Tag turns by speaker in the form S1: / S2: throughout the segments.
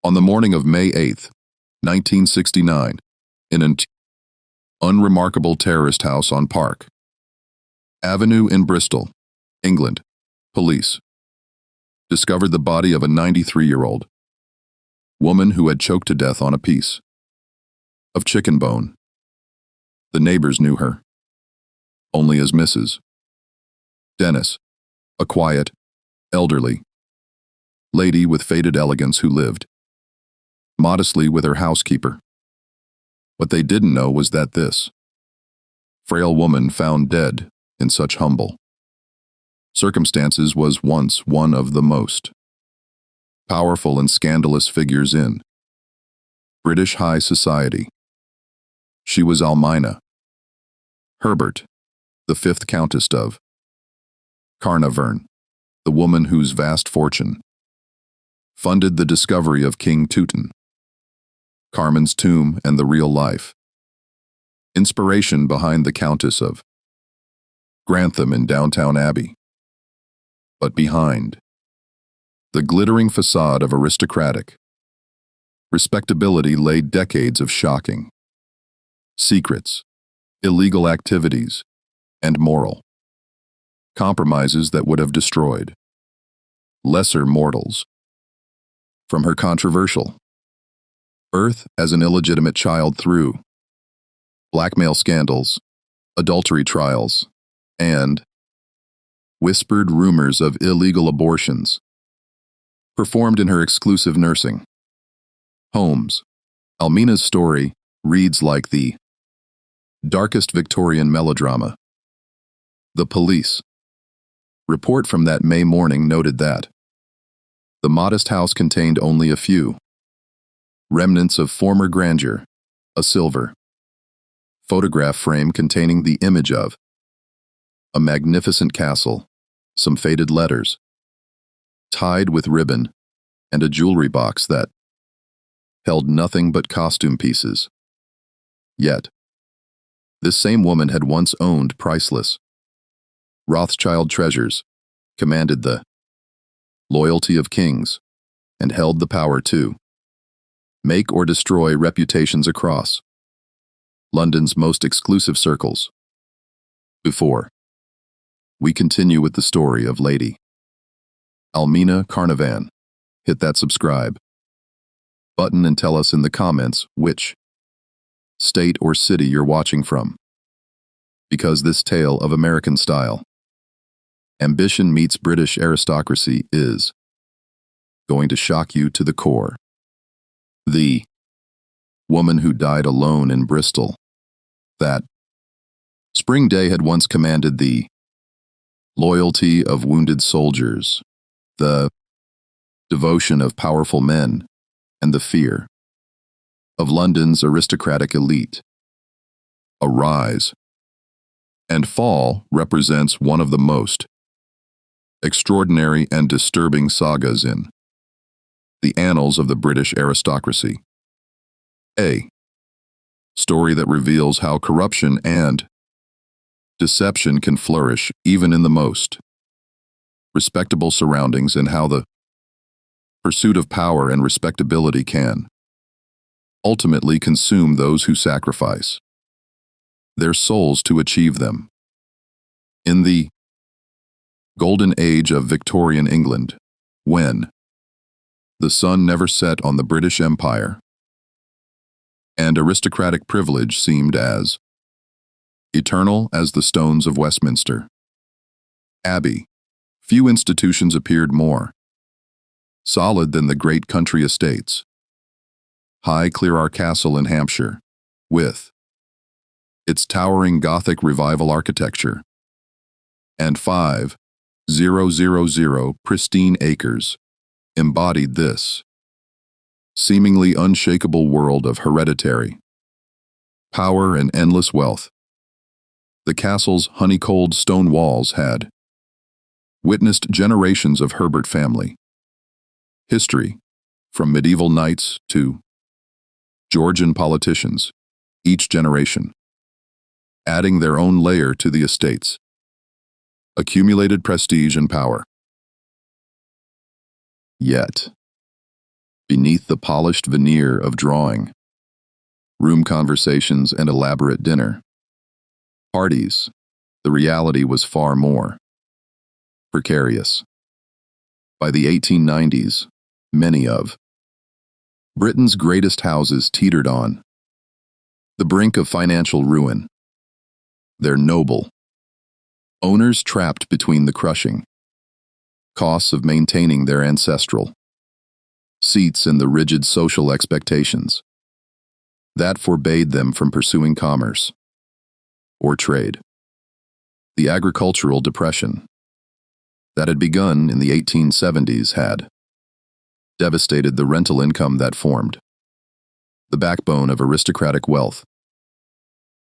S1: On the morning of May 8, 1969, in an unremarkable terraced house on Park Avenue in Bristol, England, police discovered the body of a 93-year-old woman who had choked to death on a piece of chicken bone. The neighbors knew her only as Mrs. Dennis, a quiet, elderly lady with faded elegance who lived modestly with her housekeeper. What they didn't know was that this frail woman found dead in such humble circumstances was once one of the most powerful and scandalous figures in British high society. She was Almina Herbert, the 5th Countess of Carnarvon, the woman whose vast fortune funded the discovery of King Carmen's tomb and the real-life inspiration behind the Countess of Grantham in Downtown Abbey. But behind the glittering facade of aristocratic respectability lay decades of shocking secrets, illegal activities, and moral compromises that would have destroyed lesser mortals. From her controversial birth as an illegitimate child through blackmail scandals, adultery trials, and whispered rumors of illegal abortions performed in her exclusive nursing homes, Almina's story reads like the darkest Victorian melodrama. The police report from that May morning noted that the modest house contained only a few remnants of former grandeur, a silver photograph frame containing the image of a magnificent castle, some faded letters, tied with ribbon, and a jewelry box that held nothing but costume pieces. Yet, this same woman had once owned priceless Rothschild treasures, commanded the loyalty of kings, and held the power to make or destroy reputations across London's most exclusive circles. Before we continue with the story of Lady Almina Carnarvon, hit that subscribe button and tell us in the comments which state or city you're watching from, because this tale of American style ambition meets British aristocracy is going to shock you to the core. The woman who died alone in Bristol that spring day had once commanded the loyalty of wounded soldiers, the devotion of powerful men, and the fear of London's aristocratic elite. A rise and fall represents one of the most extraordinary and disturbing sagas in the annals of the British aristocracy. A story that reveals how corruption and deception can flourish even in the most respectable surroundings, and how the pursuit of power and respectability can ultimately consume those who sacrifice their souls to achieve them. In the golden age of Victorian England, when the sun never set on the British Empire, and aristocratic privilege seemed as eternal as the stones of Westminster Abbey, few institutions appeared more solid than the great country estates. High Cleararch Castle in Hampshire, with its towering Gothic Revival architecture, and 5,000 pristine acres, embodied this seemingly unshakable world of hereditary power and endless wealth. The castle's honeycombed stone walls had witnessed generations of Herbert family history, from medieval knights to Georgian politicians, each generation adding their own layer to the estate's accumulated prestige and power. Yet, beneath the polished veneer of drawing, room conversations, and elaborate dinner parties, the reality was far more precarious. By the 1890s, many of Britain's greatest houses teetered on the brink of financial ruin, their noble owners trapped between the crushing costs of maintaining their ancestral seats and the rigid social expectations that forbade them from pursuing commerce or trade. The agricultural depression that had begun in the 1870s had devastated the rental income that formed the backbone of aristocratic wealth,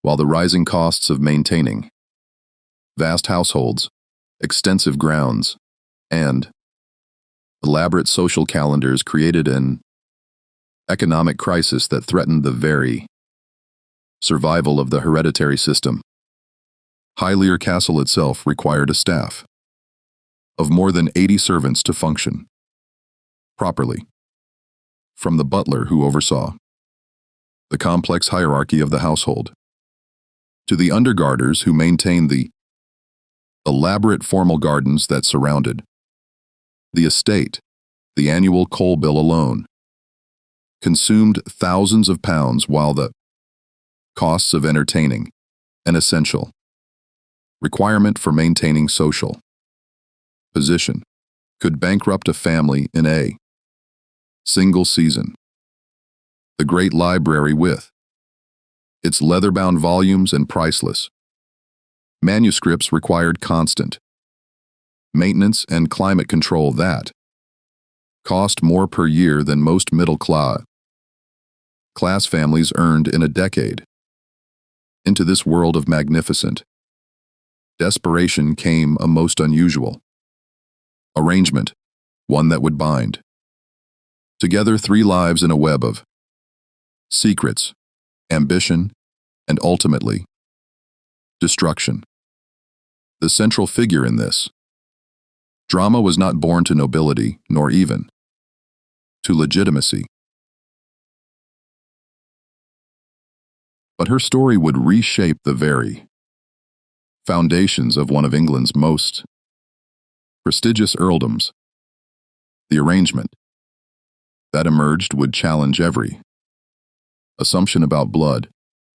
S1: while the rising costs of maintaining vast households, extensive grounds, and elaborate social calendars created an economic crisis that threatened the very survival of the hereditary system. Highlere Castle itself required a staff of more than 80 servants to function properly, from the butler who oversaw the complex hierarchy of the household to the undergardeners who maintained the elaborate formal gardens that surrounded the estate. The annual coal bill alone consumed thousands of pounds, while the costs of entertaining, an essential requirement for maintaining social position, could bankrupt a family in a single season. The great library, with its leather-bound volumes and priceless manuscripts, required constant maintenance and climate control that cost more per year than most middle-class families earned in a decade. Into this world of magnificent desperation came a most unusual arrangement, one that would bind together three lives in a web of secrets, ambition, and ultimately destruction. The central figure in this drama was not born to nobility, nor even to legitimacy. But her story would reshape the very foundations of one of England's most prestigious earldoms. The arrangement that emerged would challenge every assumption about blood,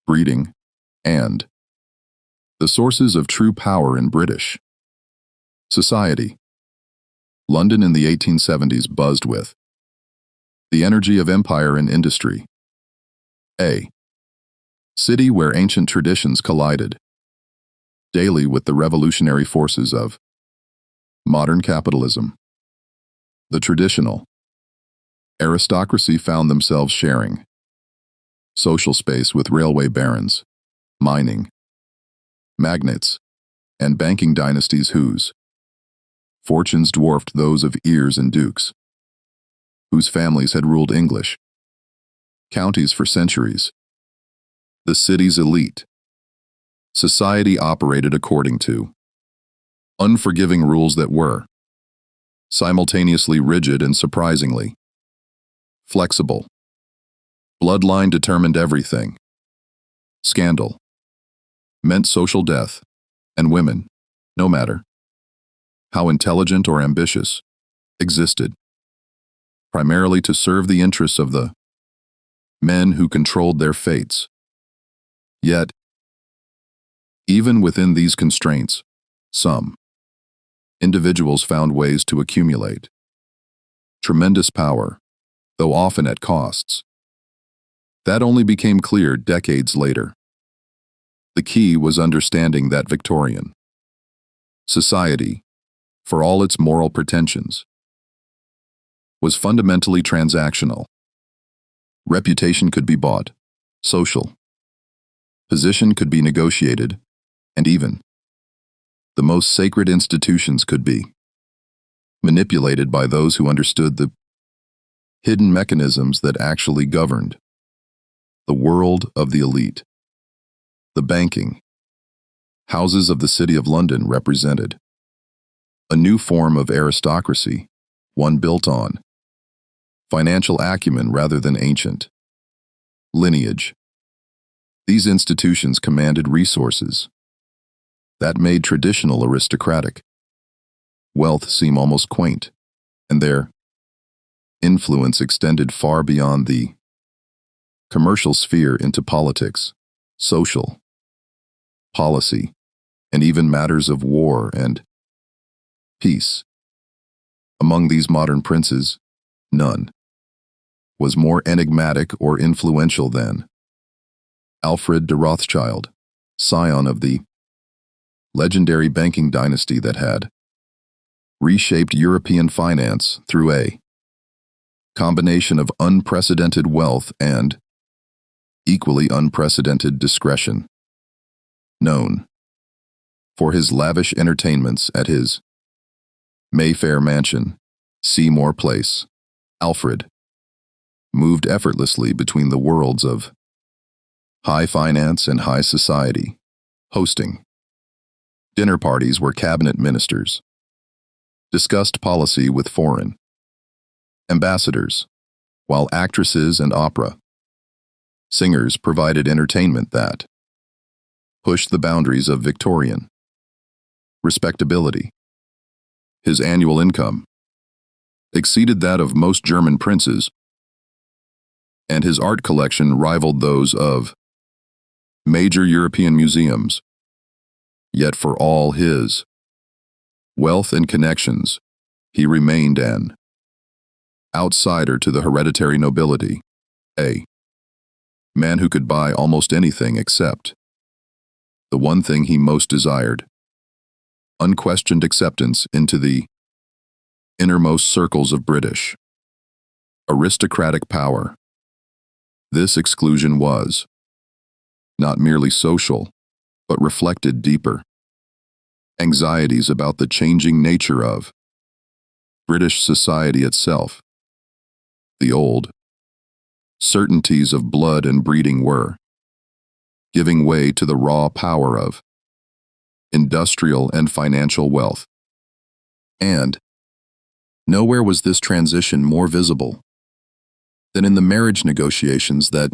S1: breeding, and the sources of true power in British society. London in the 1870s buzzed with the energy of empire and industry. A city where ancient traditions collided daily with the revolutionary forces of modern capitalism. The traditional aristocracy found themselves sharing social space with railway barons, mining magnates, and banking dynasties whose fortunes dwarfed those of earls and dukes, whose families had ruled English counties for centuries. The city's elite society operated according to unforgiving rules that were simultaneously rigid and surprisingly flexible. Bloodline determined everything. Scandal meant social death, and women, no matter how intelligent or ambitious, existed primarily to serve the interests of the men who controlled their fates. Yet, even within these constraints, some individuals found ways to accumulate tremendous power, though often at costs that only became clear decades later. The key was understanding that Victorian society, for all its moral pretensions, was fundamentally transactional. Reputation could be bought, social position could be negotiated, and even the most sacred institutions could be manipulated by those who understood the hidden mechanisms that actually governed the world of the elite. The banking houses of the City of London represented a new form of aristocracy, one built on financial acumen rather than ancient lineage. These institutions commanded resources that made traditional aristocratic wealth seem almost quaint, and their influence extended far beyond the commercial sphere into politics, social policy, and even matters of war and peace. Among these modern princes, none was more enigmatic or influential than Alfred de Rothschild, scion of the legendary banking dynasty that had reshaped European finance through a combination of unprecedented wealth and equally unprecedented discretion. Known for his lavish entertainments at his Mayfair mansion, Seymour Place, Alfred moved effortlessly between the worlds of high finance and high society, hosting dinner parties where cabinet ministers discussed policy with foreign ambassadors, while actresses and opera singers provided entertainment that pushed the boundaries of Victorian respectability. His annual income exceeded that of most German princes, and his art collection rivaled those of major European museums. Yet for all his wealth and connections, he remained an outsider to the hereditary nobility, a man who could buy almost anything except the one thing he most desired: unquestioned acceptance into the innermost circles of British aristocratic power. This exclusion was not merely social, but reflected deeper anxieties about the changing nature of British society itself. The old certainties of blood and breeding were giving way to the raw power of industrial and financial wealth. And nowhere was this transition more visible than in the marriage negotiations that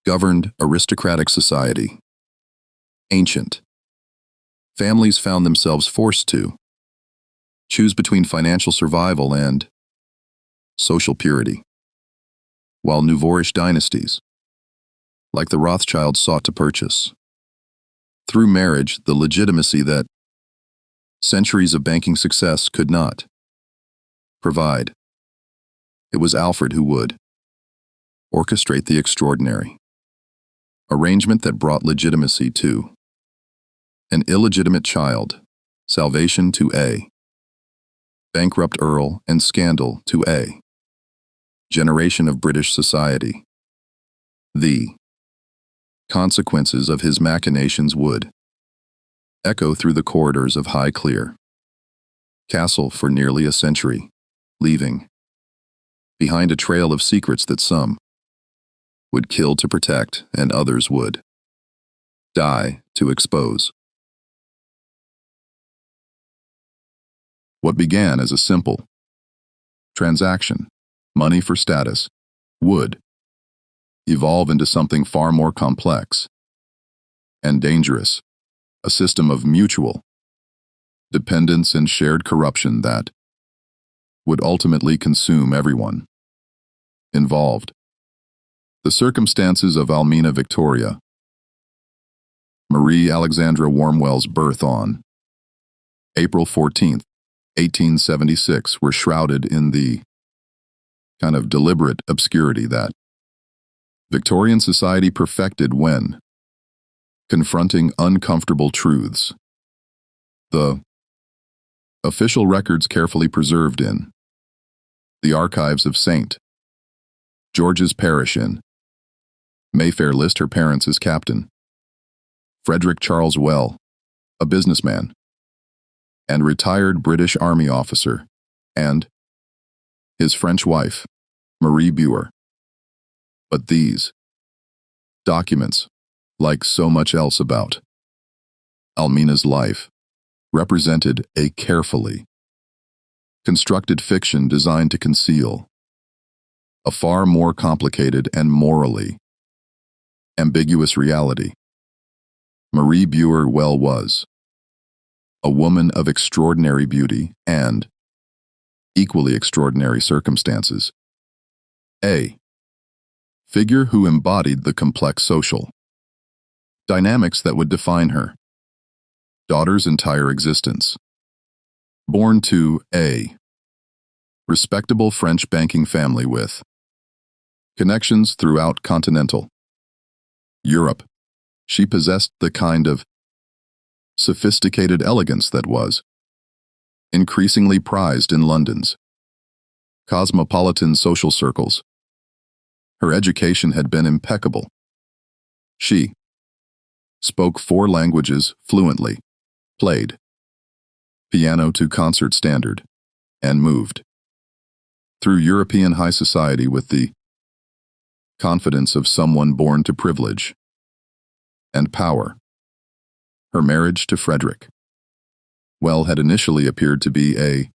S1: governed aristocratic society. Ancient families found themselves forced to choose between financial survival and social purity, while nouveau-riche dynasties, like the Rothschilds, sought to purchase, through marriage, the legitimacy that centuries of banking success could not provide. It was Alfred who would orchestrate the extraordinary arrangement that brought legitimacy to an illegitimate child, salvation to a bankrupt earl, and scandal to a generation of British society. The consequences of his machinations would echo through the corridors of Highclere Castle for nearly a century, leaving behind a trail of secrets that some would kill to protect and others would die to expose. What began as a simple transaction, money for status, would evolve into something far more complex and dangerous, a system of mutual dependence and shared corruption that would ultimately consume everyone involved. The circumstances of Almina Victoria, Marie Alexandra Wormwell's birth on April 14th, 1876, were shrouded in the kind of deliberate obscurity that Victorian society perfected when confronting uncomfortable truths. The official records carefully preserved in the archives of St. George's Parish in Mayfair list her parents as Captain Frederick Charles Well, a businessman and retired British Army officer, and his French wife, Marie Buer. But these documents, like so much else about Almina's life, represented a carefully constructed fiction designed to conceal a far more complicated and morally ambiguous reality. Marie Buer-Well was a woman of extraordinary beauty and equally extraordinary circumstances. A figure who embodied the complex social dynamics that would define her daughter's entire existence. Born to a respectable French banking family with connections throughout continental Europe, she possessed the kind of sophisticated elegance that was increasingly prized in London's cosmopolitan social circles. Her education had been impeccable. She spoke 4 languages fluently, played piano to concert standard, and moved through European high society with the confidence of someone born to privilege and power. Her marriage to Frederick Well had initially appeared to be a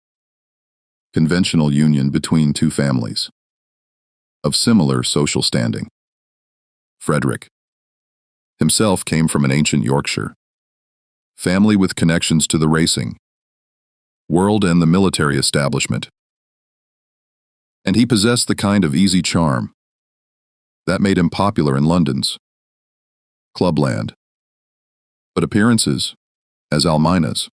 S1: conventional union between 2 families of similar social standing. Frederick himself came from an ancient Yorkshire family with connections to the racing world and the military establishment, and he possessed the kind of easy charm that made him popular in London's clubland. But appearances, as Almina's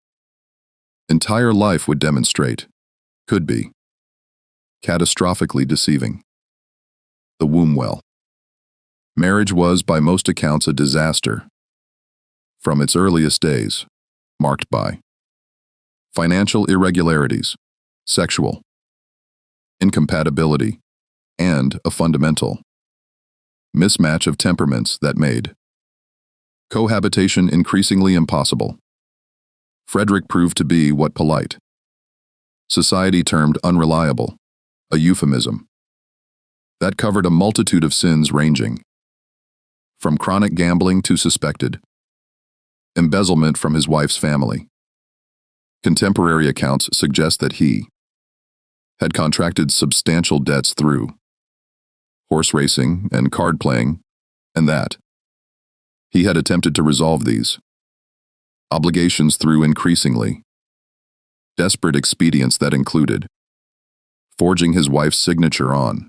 S1: entire life would demonstrate, could be catastrophically deceiving. The womb well. Marriage was, by most accounts, a disaster from its earliest days, marked by financial irregularities, sexual incompatibility, and a fundamental mismatch of temperaments that made cohabitation increasingly impossible. Frederick proved to be what polite society termed unreliable, a euphemism that covered a multitude of sins ranging from chronic gambling to suspected embezzlement from his wife's family. Contemporary accounts suggest that he had contracted substantial debts through horse racing and card playing, and that he had attempted to resolve these obligations through increasingly desperate expedients that included forging his wife's signature on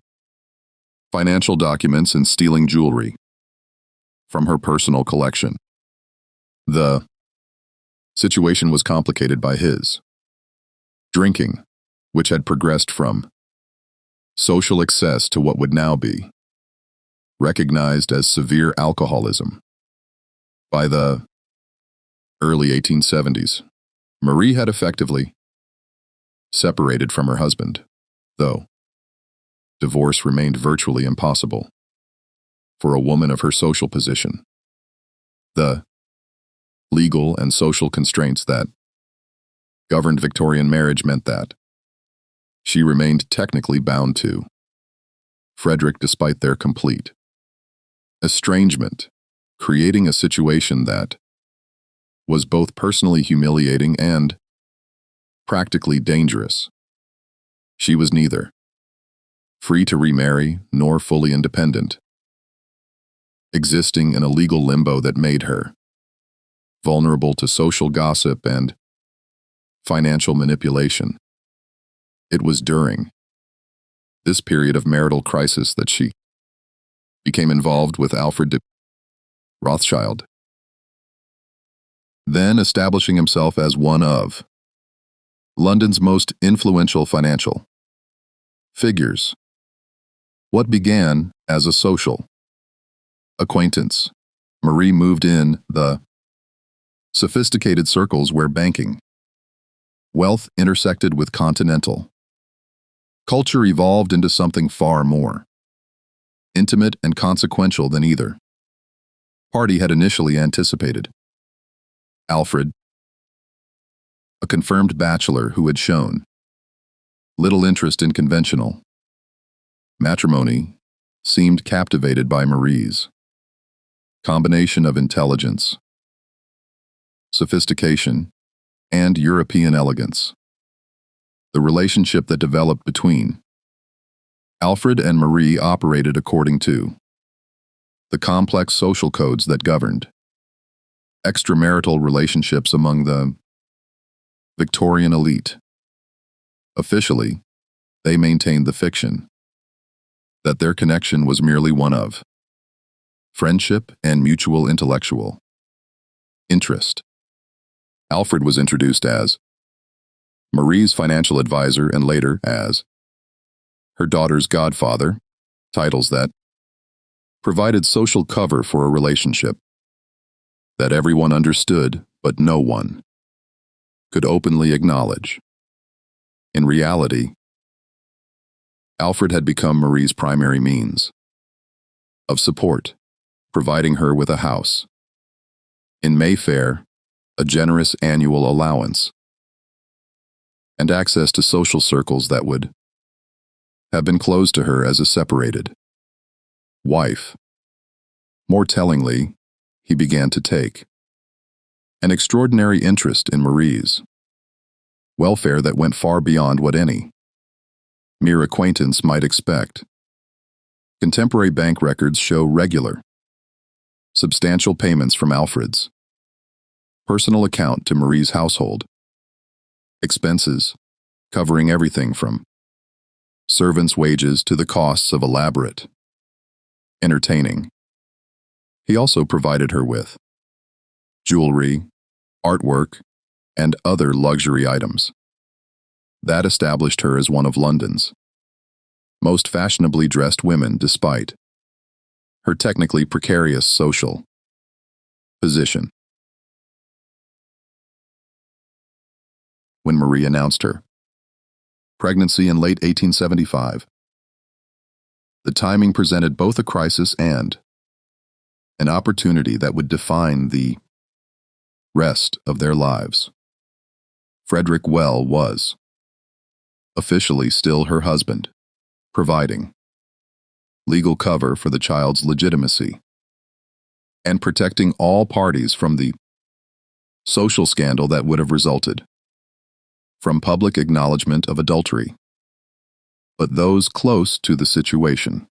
S1: financial documents and stealing jewelry from her personal collection. The situation was complicated by his drinking, which had progressed from social excess to what would now be recognized as severe alcoholism. By the early 1870s, Marie had effectively separated from her husband, though divorce remained virtually impossible for a woman of her social position. The legal and social constraints that governed Victorian marriage meant that she remained technically bound to Frederick despite their complete estrangement, creating a situation that was both personally humiliating and practically dangerous. She was neither free to remarry nor fully independent, existing in a legal limbo that made her vulnerable to social gossip and financial manipulation. It was during this period of marital crisis that she became involved with Alfred de Rothschild, then establishing himself as one of London's most influential financial figures. What began as a social acquaintance, Marie moved in the sophisticated circles where banking wealth intersected with continental culture, evolved into something far more intimate and consequential than either party had initially anticipated. Alfred, a confirmed bachelor who had shown little interest in conventional matrimony, seemed captivated by Marie's combination of intelligence, sophistication, and European elegance. The relationship that developed between Alfred and Marie operated according to the complex social codes that governed extramarital relationships among the Victorian elite. Officially, they maintained the fiction that their connection was merely one of friendship and mutual intellectual interest. Alfred was introduced as Marie's financial advisor and later as her daughter's godfather, titles that provided social cover for a relationship that everyone understood but no one could openly acknowledge. In reality, Alfred had become Marie's primary means of support, providing her with a house in Mayfair, a generous annual allowance, and access to social circles that would have been closed to her as a separated wife. More tellingly, he began to take an extraordinary interest in Marie's welfare that went far beyond what any mere acquaintance might expect. Contemporary bank records show regular, substantial payments from Alfred's personal account to Marie's household expenses, covering everything from servants' wages to the costs of elaborate entertaining. He also provided her with jewelry, artwork, and other luxury items. That established her as one of London's most fashionably dressed women despite her technically precarious social position. When Marie announced her pregnancy in late 1875, the timing presented both a crisis and an opportunity that would define the rest of their lives. Frederick Well was officially still her husband, providing legal cover for the child's legitimacy and protecting all parties from the social scandal that would have resulted from public acknowledgement of adultery. But those close to the situation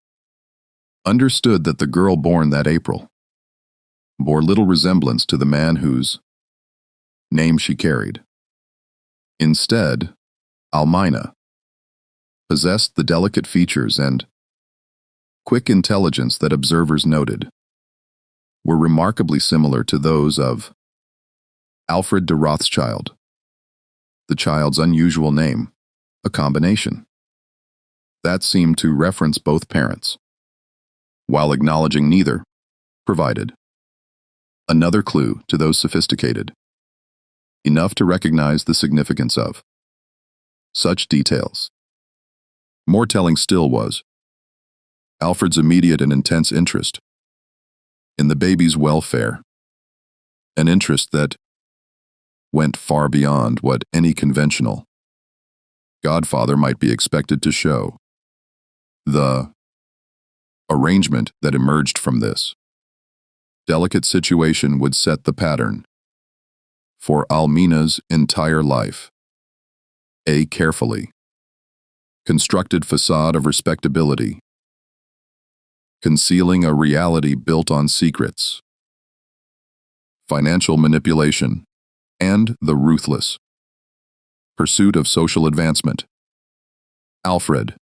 S1: understood that the girl born that April bore little resemblance to the man whose name she carried. Instead, Almina possessed the delicate features and quick intelligence that observers noted were remarkably similar to those of Alfred de Rothschild, the child's unusual name, a combination that seemed to reference both parents, while acknowledging neither, provided another clue to those sophisticated enough to recognize the significance of such details. More telling still was Alfred's immediate and intense interest in the baby's welfare, an interest that went far beyond what any conventional godfather might be expected to show. The arrangement that emerged from this delicate situation would set the pattern for Almina's entire life. A carefully constructed facade of respectability, concealing a reality built on secrets, financial manipulation, and the ruthless pursuit of social advancement. Alfred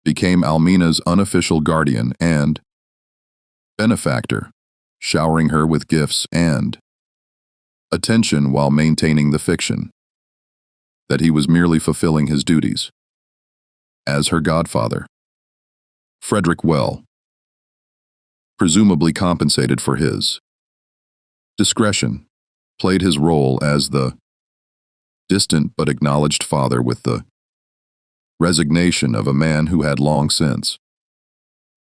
S1: became Almina's unofficial guardian and benefactor, showering her with gifts and attention while maintaining the fiction that he was merely fulfilling his duties as her godfather. Frederick Well, presumably compensated for his discretion, played his role as the distant but acknowledged father with the resignation of a man who had long since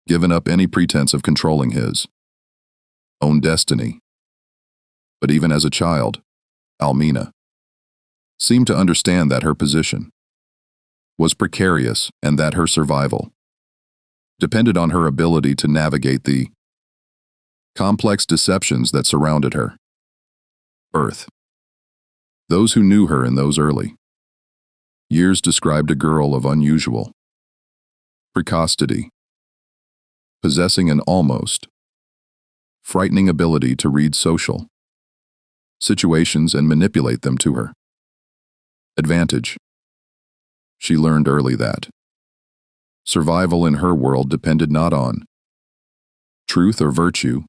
S1: given up any pretense of controlling his own destiny. But even as a child, Almina seemed to understand that her position was precarious and that her survival depended on her ability to navigate the complex deceptions that surrounded her birth. Those who knew her in those early years described a girl of unusual precocity, possessing an almost frightening ability to read social situations and manipulate them to her advantage. She learned early that survival in her world depended not on truth or virtue,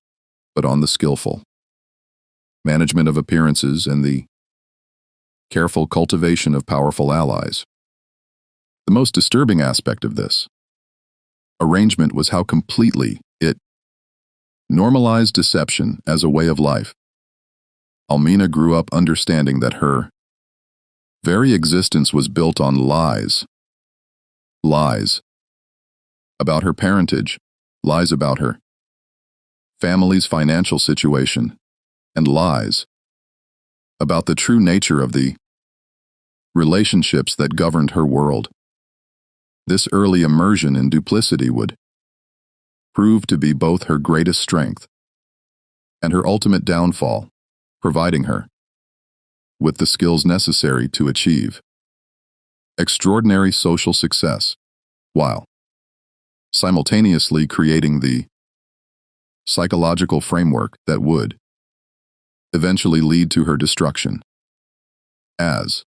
S1: but on the skillful management of appearances and the careful cultivation of powerful allies. The most disturbing aspect of this arrangement was how completely it normalized deception as a way of life. Almina grew up understanding that her very existence was built on lies. Lies about her parentage, lies about her family's financial situation, and lies about the true nature of the relationships that governed her world. This early immersion in duplicity would prove to be both her greatest strength and her ultimate downfall, providing her with the skills necessary to achieve extraordinary social success, while simultaneously creating the psychological framework that would eventually lead to her destruction. As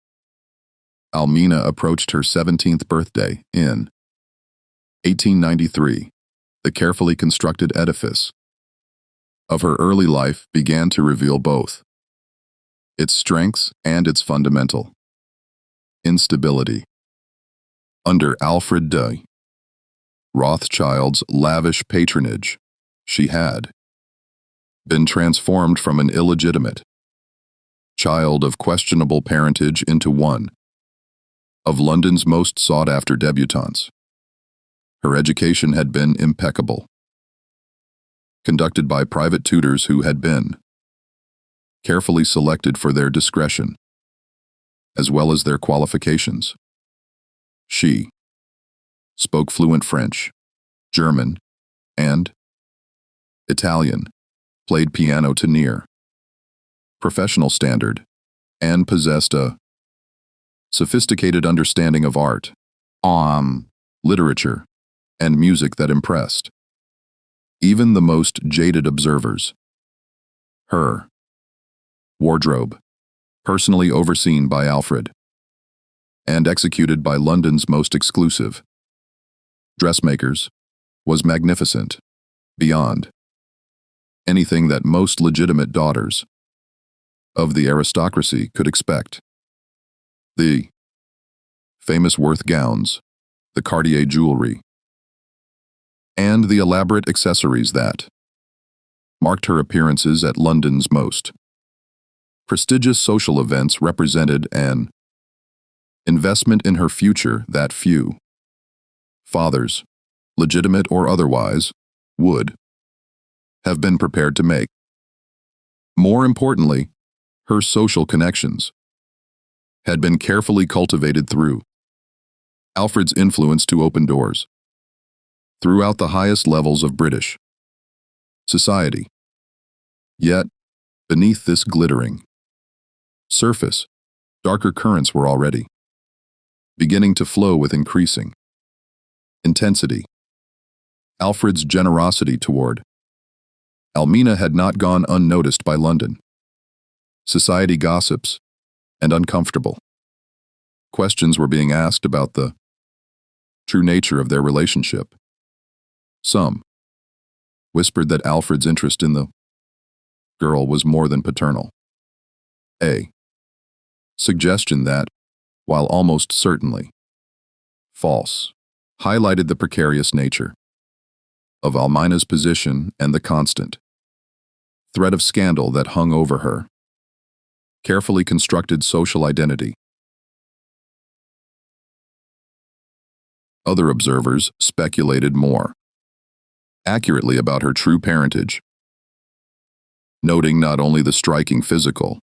S1: Almina approached her 17th birthday in 1893, the carefully constructed edifice of her early life began to reveal both its strengths and its fundamental instability. Under Alfred de Rothschild's lavish patronage, she had been transformed from an illegitimate child of questionable parentage into one of London's most sought-after debutantes. Her education had been impeccable, conducted by private tutors who had been carefully selected for their discretion, as well as their qualifications. She spoke fluent French, German, and Italian, played piano to near professional standard, and possessed a sophisticated understanding of art, literature, and music that impressed even the most jaded observers. Her wardrobe, personally overseen by Alfred and executed by London's most exclusive dressmakers, was magnificent, beyond anything that most legitimate daughters of the aristocracy could expect. The famous Worth gowns, the Cartier jewelry, and the elaborate accessories that marked her appearances at London's most prestigious social events represented an investment in her future that few fathers, legitimate or otherwise, would have been prepared to make. More importantly, her social connections had been carefully cultivated through Alfred's influence to open doors throughout the highest levels of British society. Yet, beneath this glittering surface, darker currents were already beginning to flow with increasing intensity. Alfred's generosity toward Almina had not gone unnoticed by London society gossips, and uncomfortable questions were being asked about the true nature of their relationship. Some whispered that Alfred's interest in the girl was more than paternal. A suggestion that, while almost certainly false, highlighted the precarious nature of Almina's position and the constant threat of scandal that hung over her carefully constructed social identity. Other observers speculated more accurately about her true parentage, noting not only the striking physical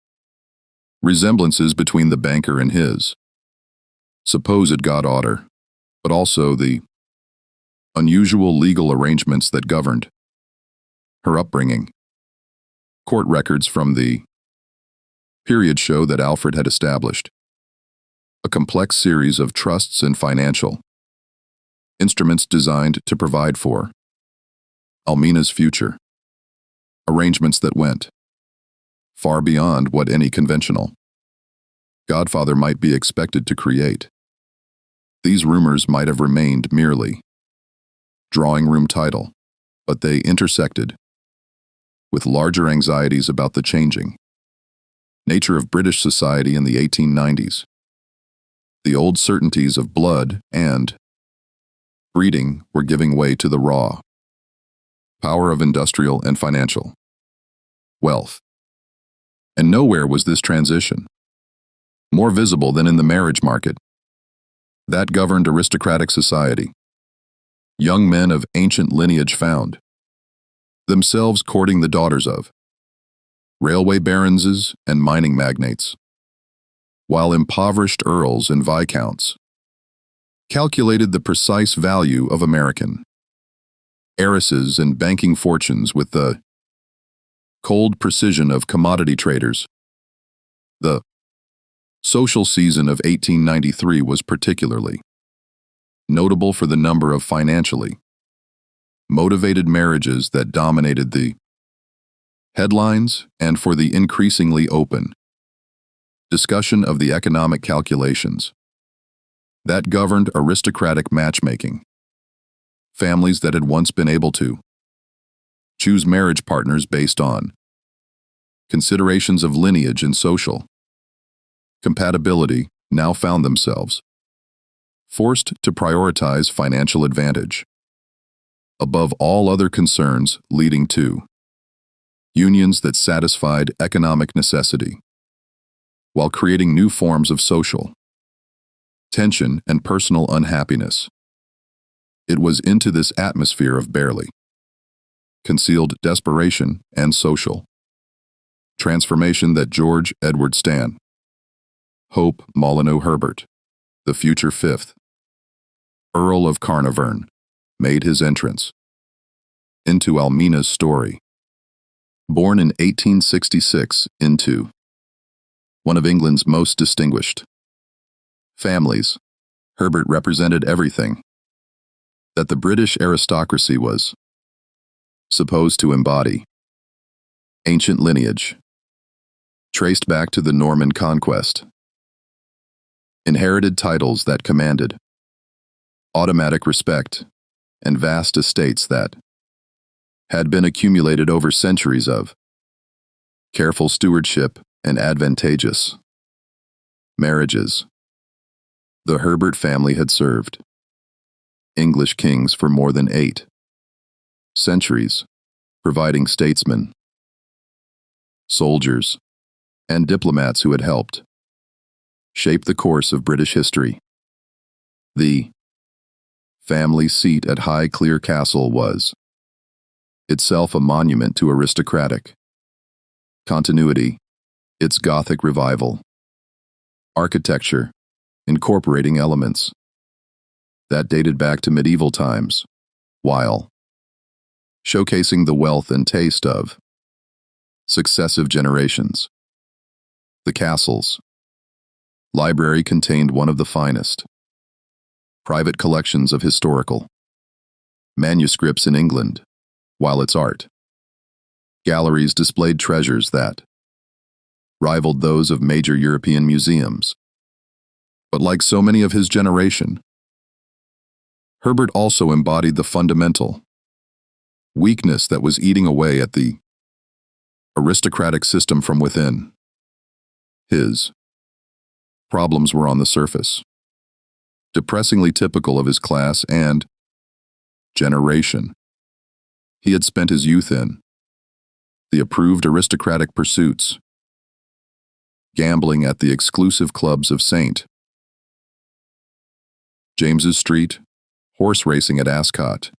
S1: resemblances between the banker and his supposed goddaughter, but also the unusual legal arrangements that governed her upbringing. Court records from the period show that Alfred had established a complex series of trusts and financial instruments designed to provide for Almina's future, arrangements that went far beyond what any conventional godfather might be expected to create. These rumors might have remained merely drawing room title, but they intersected with larger anxieties about the changing nature of British society in the 1890s. The old certainties of blood and breeding were giving way to the raw power of industrial and financial wealth. And nowhere was this transition more visible than in the marriage market that governed aristocratic society. Young men of ancient lineage found themselves courting the daughters of railway baronses and mining magnates, while impoverished earls and viscounts calculated the precise value of American heiresses and banking fortunes with the cold precision of commodity traders. The social season of 1893 was particularly notable for the number of financially motivated marriages that dominated the headlines and for the increasingly open discussion of the economic calculations that governed aristocratic matchmaking. Families that had once been able to choose marriage partners based on considerations of lineage and social compatibility now found themselves forced to prioritize financial advantage above all other concerns, leading to unions that satisfied economic necessity while creating new forms of social tension and personal unhappiness. It was into this atmosphere of barely concealed desperation and social transformation that George Edward Stan Hope Molyneux Herbert, the future 5th Earl of Carnarvon, made his entrance into Almina's story. Born in 1866 into one of England's most distinguished families, Herbert represented everything that the British aristocracy was supposed to embody. Ancient lineage, traced back to the Norman conquest. Inherited titles that commanded automatic respect, and vast estates that had been accumulated over centuries of careful stewardship and advantageous marriages. The Herbert family had served English kings for more than 8 centuries, providing statesmen, soldiers, and diplomats who had helped shape the course of British history. The family seat at Highclere Castle was itself a monument to aristocratic continuity, its Gothic revival, architecture, incorporating elements that dated back to medieval times, while showcasing the wealth and taste of successive generations. The castle's library contained one of the finest private collections of historical manuscripts in England, while its art galleries displayed treasures that rivaled those of major European museums. But like so many of his generation, Herbert also embodied the fundamental weakness that was eating away at the aristocratic system from within. His problems were on the surface, depressingly typical of his class and generation. He had spent his youth in the approved aristocratic pursuits, gambling at the exclusive clubs of St. James's Street, horse racing at Ascot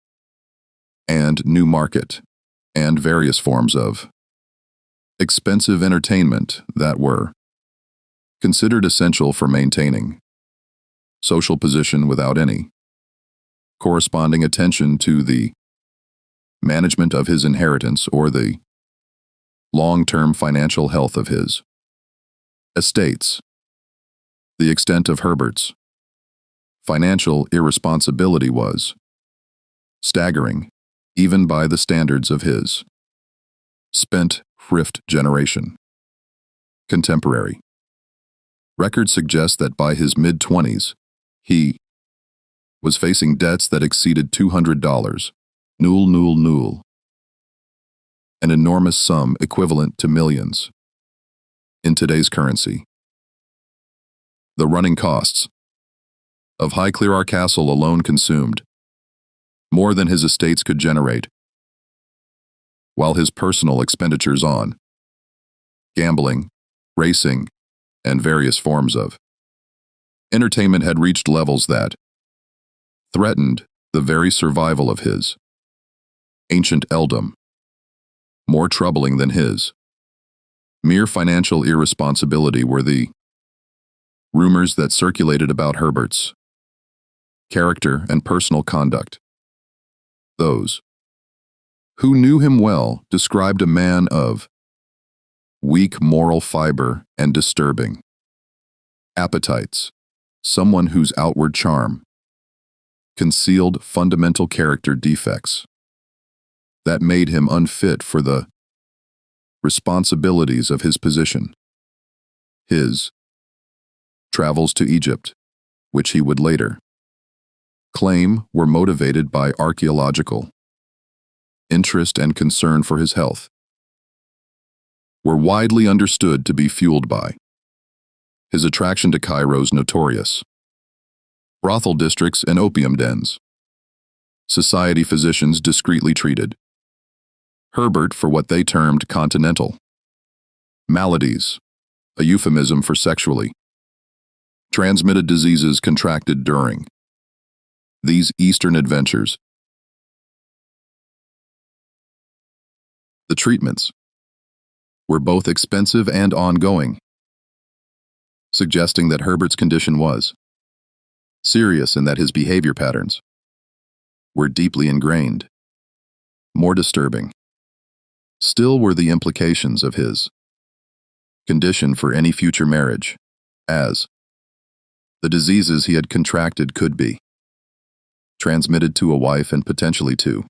S1: and Newmarket, and various forms of expensive entertainment that were considered essential for maintaining social position without any corresponding attention to the management of his inheritance or the long-term financial health of his estates. The extent of Herbert's financial irresponsibility was staggering, even by the standards of his spent-thrift generation. Contemporary records suggest that by his mid-20s, he was facing debts that exceeded $200, an enormous sum equivalent to millions in today's currency. The running costs of Highclere Castle alone consumed more than his estates could generate, while his personal expenditures on gambling, racing, and various forms of entertainment had reached levels that threatened the very survival of his ancient earldom. More troubling than his mere financial irresponsibility were the rumors that circulated about Herbert's character and personal conduct. Those who knew him well described a man of weak moral fiber and disturbing appetites, someone whose outward charm concealed fundamental character defects that made him unfit for the responsibilities of his position. His travels to Egypt, which he would later claim were motivated by archaeological interest and concern for his health, were widely understood to be fueled by his attraction to Cairo's notorious brothel districts and opium dens. Society physicians discreetly treated Herbert for what they termed continental maladies, a euphemism for sexually transmitted diseases contracted during these eastern adventures. The treatments were both expensive and ongoing, suggesting that Herbert's condition was serious and that his behavior patterns were deeply ingrained. More disturbing still were the implications of his condition for any future marriage, as the diseases he had contracted could be transmitted to a wife and potentially to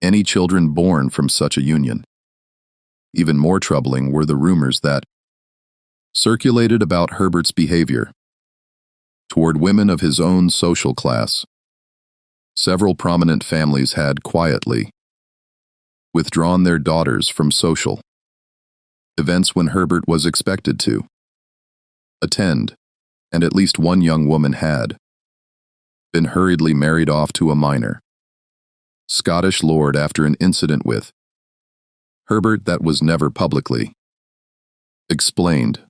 S1: any children born from such a union. Even more troubling were the rumors that circulated about Herbert's behavior toward women of his own social class. Several prominent families had quietly withdrawn their daughters from social events when Herbert was expected to attend, and at least one young woman had been hurriedly married off to a minor Scottish lord after an incident with Herbert that was never publicly explained,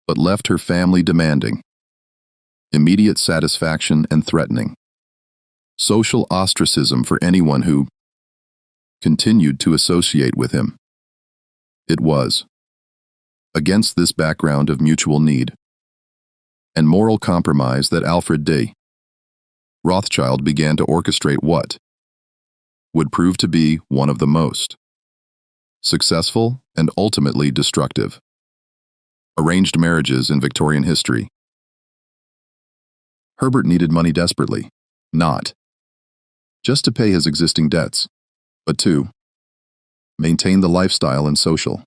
S1: but left her family demanding immediate satisfaction and threatening social ostracism for anyone who continued to associate with him. It was against this background of mutual need and moral compromise that Alfred de Rothschild began to orchestrate what would prove to be one of the most successful and ultimately destructive arranged marriages in Victorian history. Herbert needed money desperately, not just to pay his existing debts, but to maintain the lifestyle and social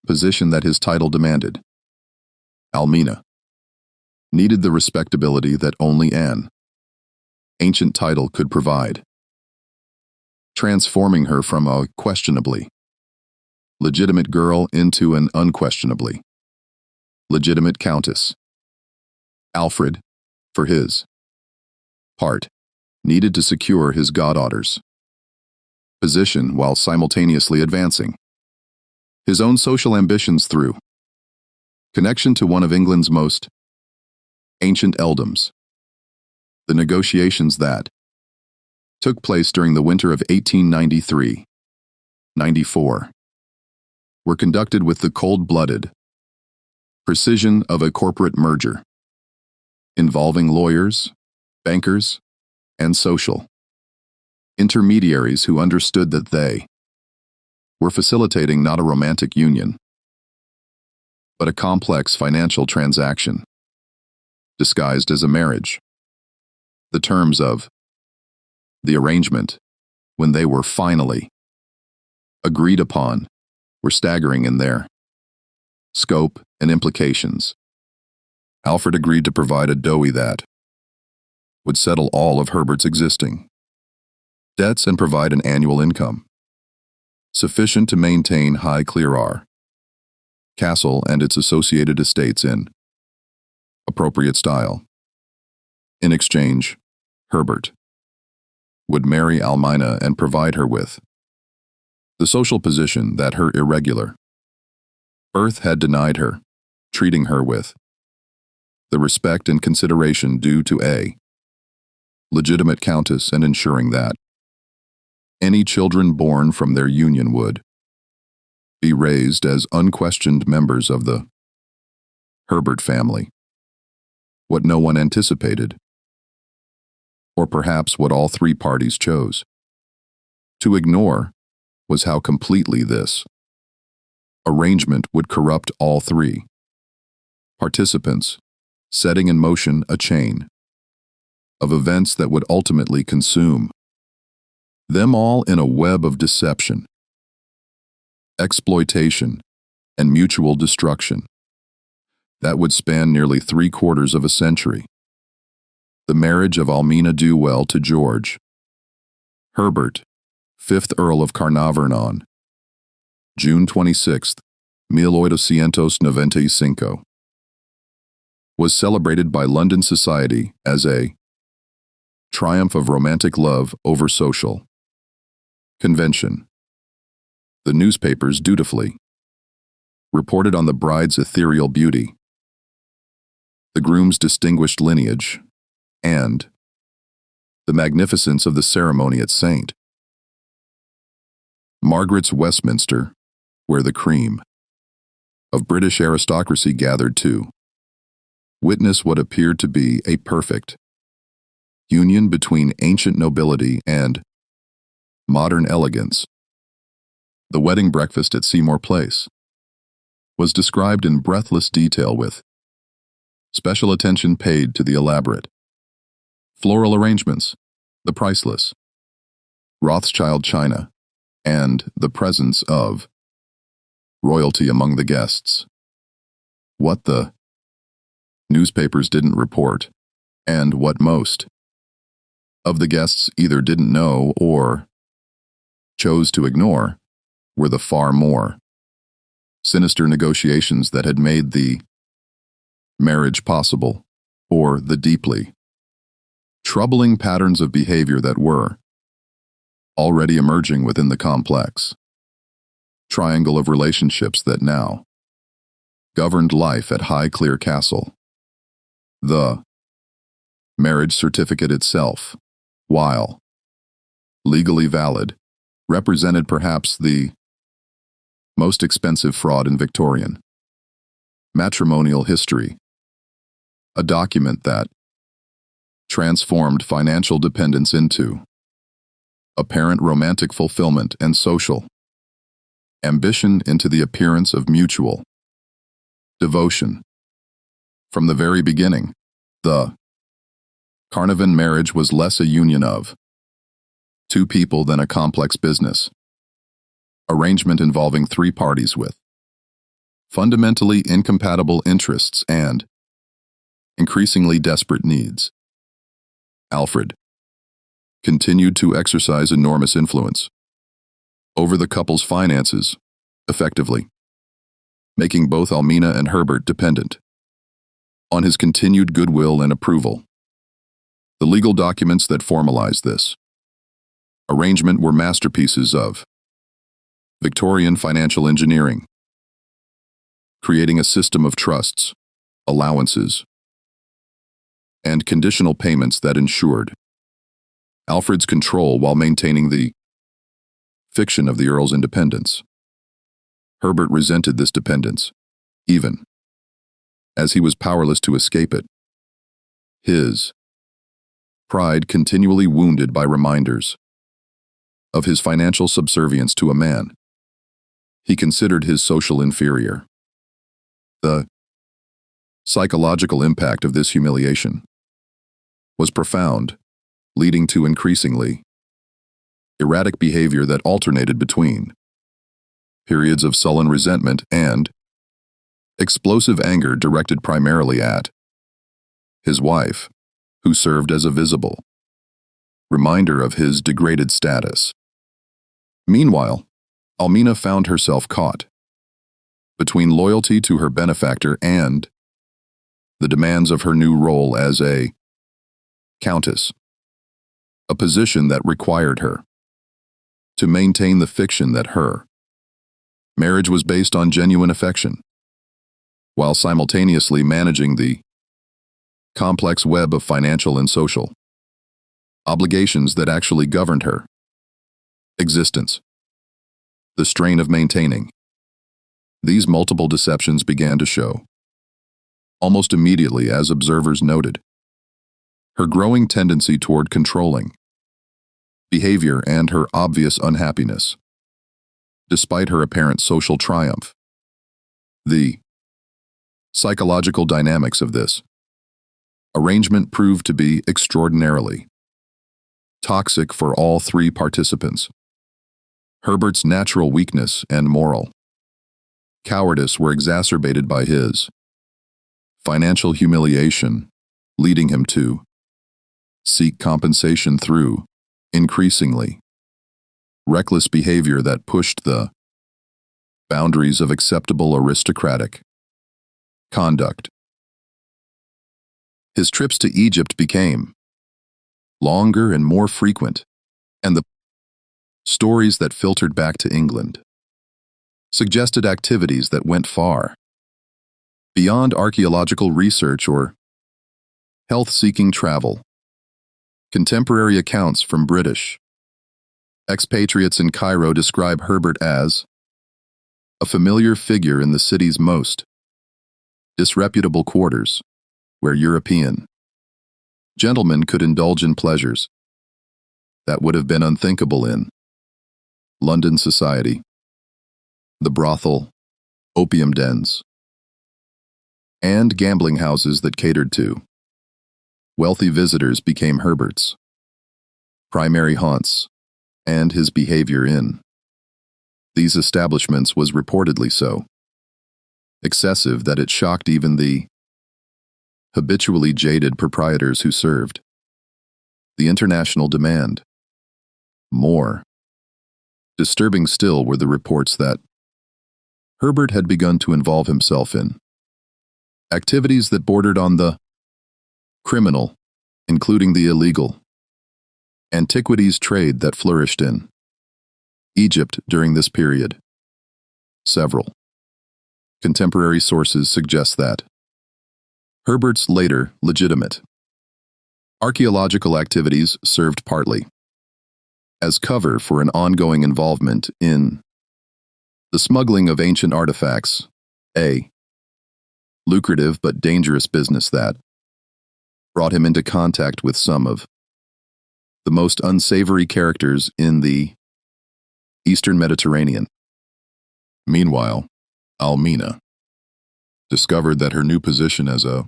S1: position that his title demanded. Almina needed the respectability that only an ancient title could provide, transforming her from a questionably legitimate girl into an unquestionably legitimate countess. Alfred, for his part, needed to secure his goddaughter's position while simultaneously advancing his own social ambitions through connection to one of England's most ancient earldoms. The negotiations that took place during the winter of 1893-94 were conducted with the cold-blooded precision of a corporate merger, involving lawyers, bankers, and social intermediaries who understood that they were facilitating not a romantic union, but a complex financial transaction disguised as a marriage. The terms of the arrangement, when they were finally agreed upon, were staggering in their scope and implications. Alfred agreed to provide a dowie that would settle all of Herbert's existing debts and provide an annual income sufficient to maintain Highclere Castle and its associated estates in appropriate style. In exchange, Herbert would marry Almina and provide her with the social position that her irregular birth had denied her, treating her with the respect and consideration due to a legitimate countess and ensuring that any children born from their union would be raised as unquestioned members of the Herbert family. What no one anticipated, or perhaps what all three parties chose to ignore, was how completely this arrangement would corrupt all three participants, setting in motion a chain of events that would ultimately consume them all in a web of deception, exploitation, and mutual destruction that would span nearly 3/4 of a century. The marriage of Almina Dewell to George Herbert, 5th Earl of Carnarvon on June 26, 1895, was celebrated by London society as a triumph of romantic love over social convention. The newspapers dutifully reported on the bride's ethereal beauty, the groom's distinguished lineage, and the magnificence of the ceremony at St. Margaret's, Westminster, where the cream of British aristocracy gathered to witness what appeared to be a perfect union between ancient nobility and modern elegance. The wedding breakfast at Seymour Place was described in breathless detail with special attention paid to the elaborate floral arrangements, the priceless Rothschild china, and the presence of royalty among the guests. What the newspapers didn't report, and what most of the guests either didn't know or chose to ignore, were the far more sinister negotiations that had made the marriage possible, or the deeply troubling patterns of behavior that were already emerging within the complex triangle of relationships that now governed life at Highclere Castle. The marriage certificate itself, while legally valid, represented perhaps the most expensive fraud in Victorian matrimonial history, a document that transformed financial dependence into apparent romantic fulfillment and social ambition into the appearance of mutual devotion. From the very beginning, the Carnarvon marriage was less a union of two people than a complex business arrangement involving three parties with fundamentally incompatible interests and increasingly desperate needs. Alfred continued to exercise enormous influence over the couple's finances, effectively making both Almina and Herbert dependent on his continued goodwill and approval. The legal documents that formalized this arrangement were masterpieces of Victorian financial engineering, creating a system of trusts, allowances, and conditional payments that ensured Alfred's control while maintaining the fiction of the Earl's independence. Herbert resented this dependence, even as he was powerless to escape it. His pride continually wounded by reminders of his financial subservience to a man he considered his social inferior. The psychological impact of this humiliation was profound, leading to increasingly erratic behavior that alternated between periods of sullen resentment and explosive anger directed primarily at his wife, who served as a visible reminder of his degraded status. Meanwhile, Almina found herself caught between loyalty to her benefactor and the demands of her new role as a countess, a position that required her to maintain the fiction that her marriage was based on genuine affection, while simultaneously managing the complex web of financial and social obligations that actually governed her existence. The strain of maintaining these multiple deceptions began to show almost immediately, as observers noted her growing tendency toward controlling behavior and her obvious unhappiness. Despite her apparent social triumph, the psychological dynamics of this arrangement proved to be extraordinarily toxic for all three participants. Herbert's natural weakness and moral cowardice were exacerbated by his financial humiliation, leading him to seek compensation through increasingly reckless behavior that pushed the boundaries of acceptable aristocratic conduct. His trips to Egypt became longer and more frequent, and the stories that filtered back to England suggested activities that went far beyond archaeological research or health-seeking travel. Contemporary accounts from British expatriates in Cairo describe Herbert as a familiar figure in the city's most disreputable quarters, where European gentlemen could indulge in pleasures that would have been unthinkable in London society. The brothel, opium dens, and gambling houses that catered to wealthy visitors became Herbert's primary haunts, and his behavior in these establishments was reportedly so excessive that it shocked even the habitually jaded proprietors who served the international demand. More disturbing still were the reports that Herbert had begun to involve himself in activities that bordered on the criminal, including the illegal antiquities trade that flourished in Egypt during this period. Several contemporary sources suggest that Herbert's later legitimate archaeological activities served partly as cover for an ongoing involvement in the smuggling of ancient artifacts, a lucrative but dangerous business that brought him into contact with some of the most unsavory characters in the Eastern Mediterranean. Meanwhile, Almina discovered that her new position as a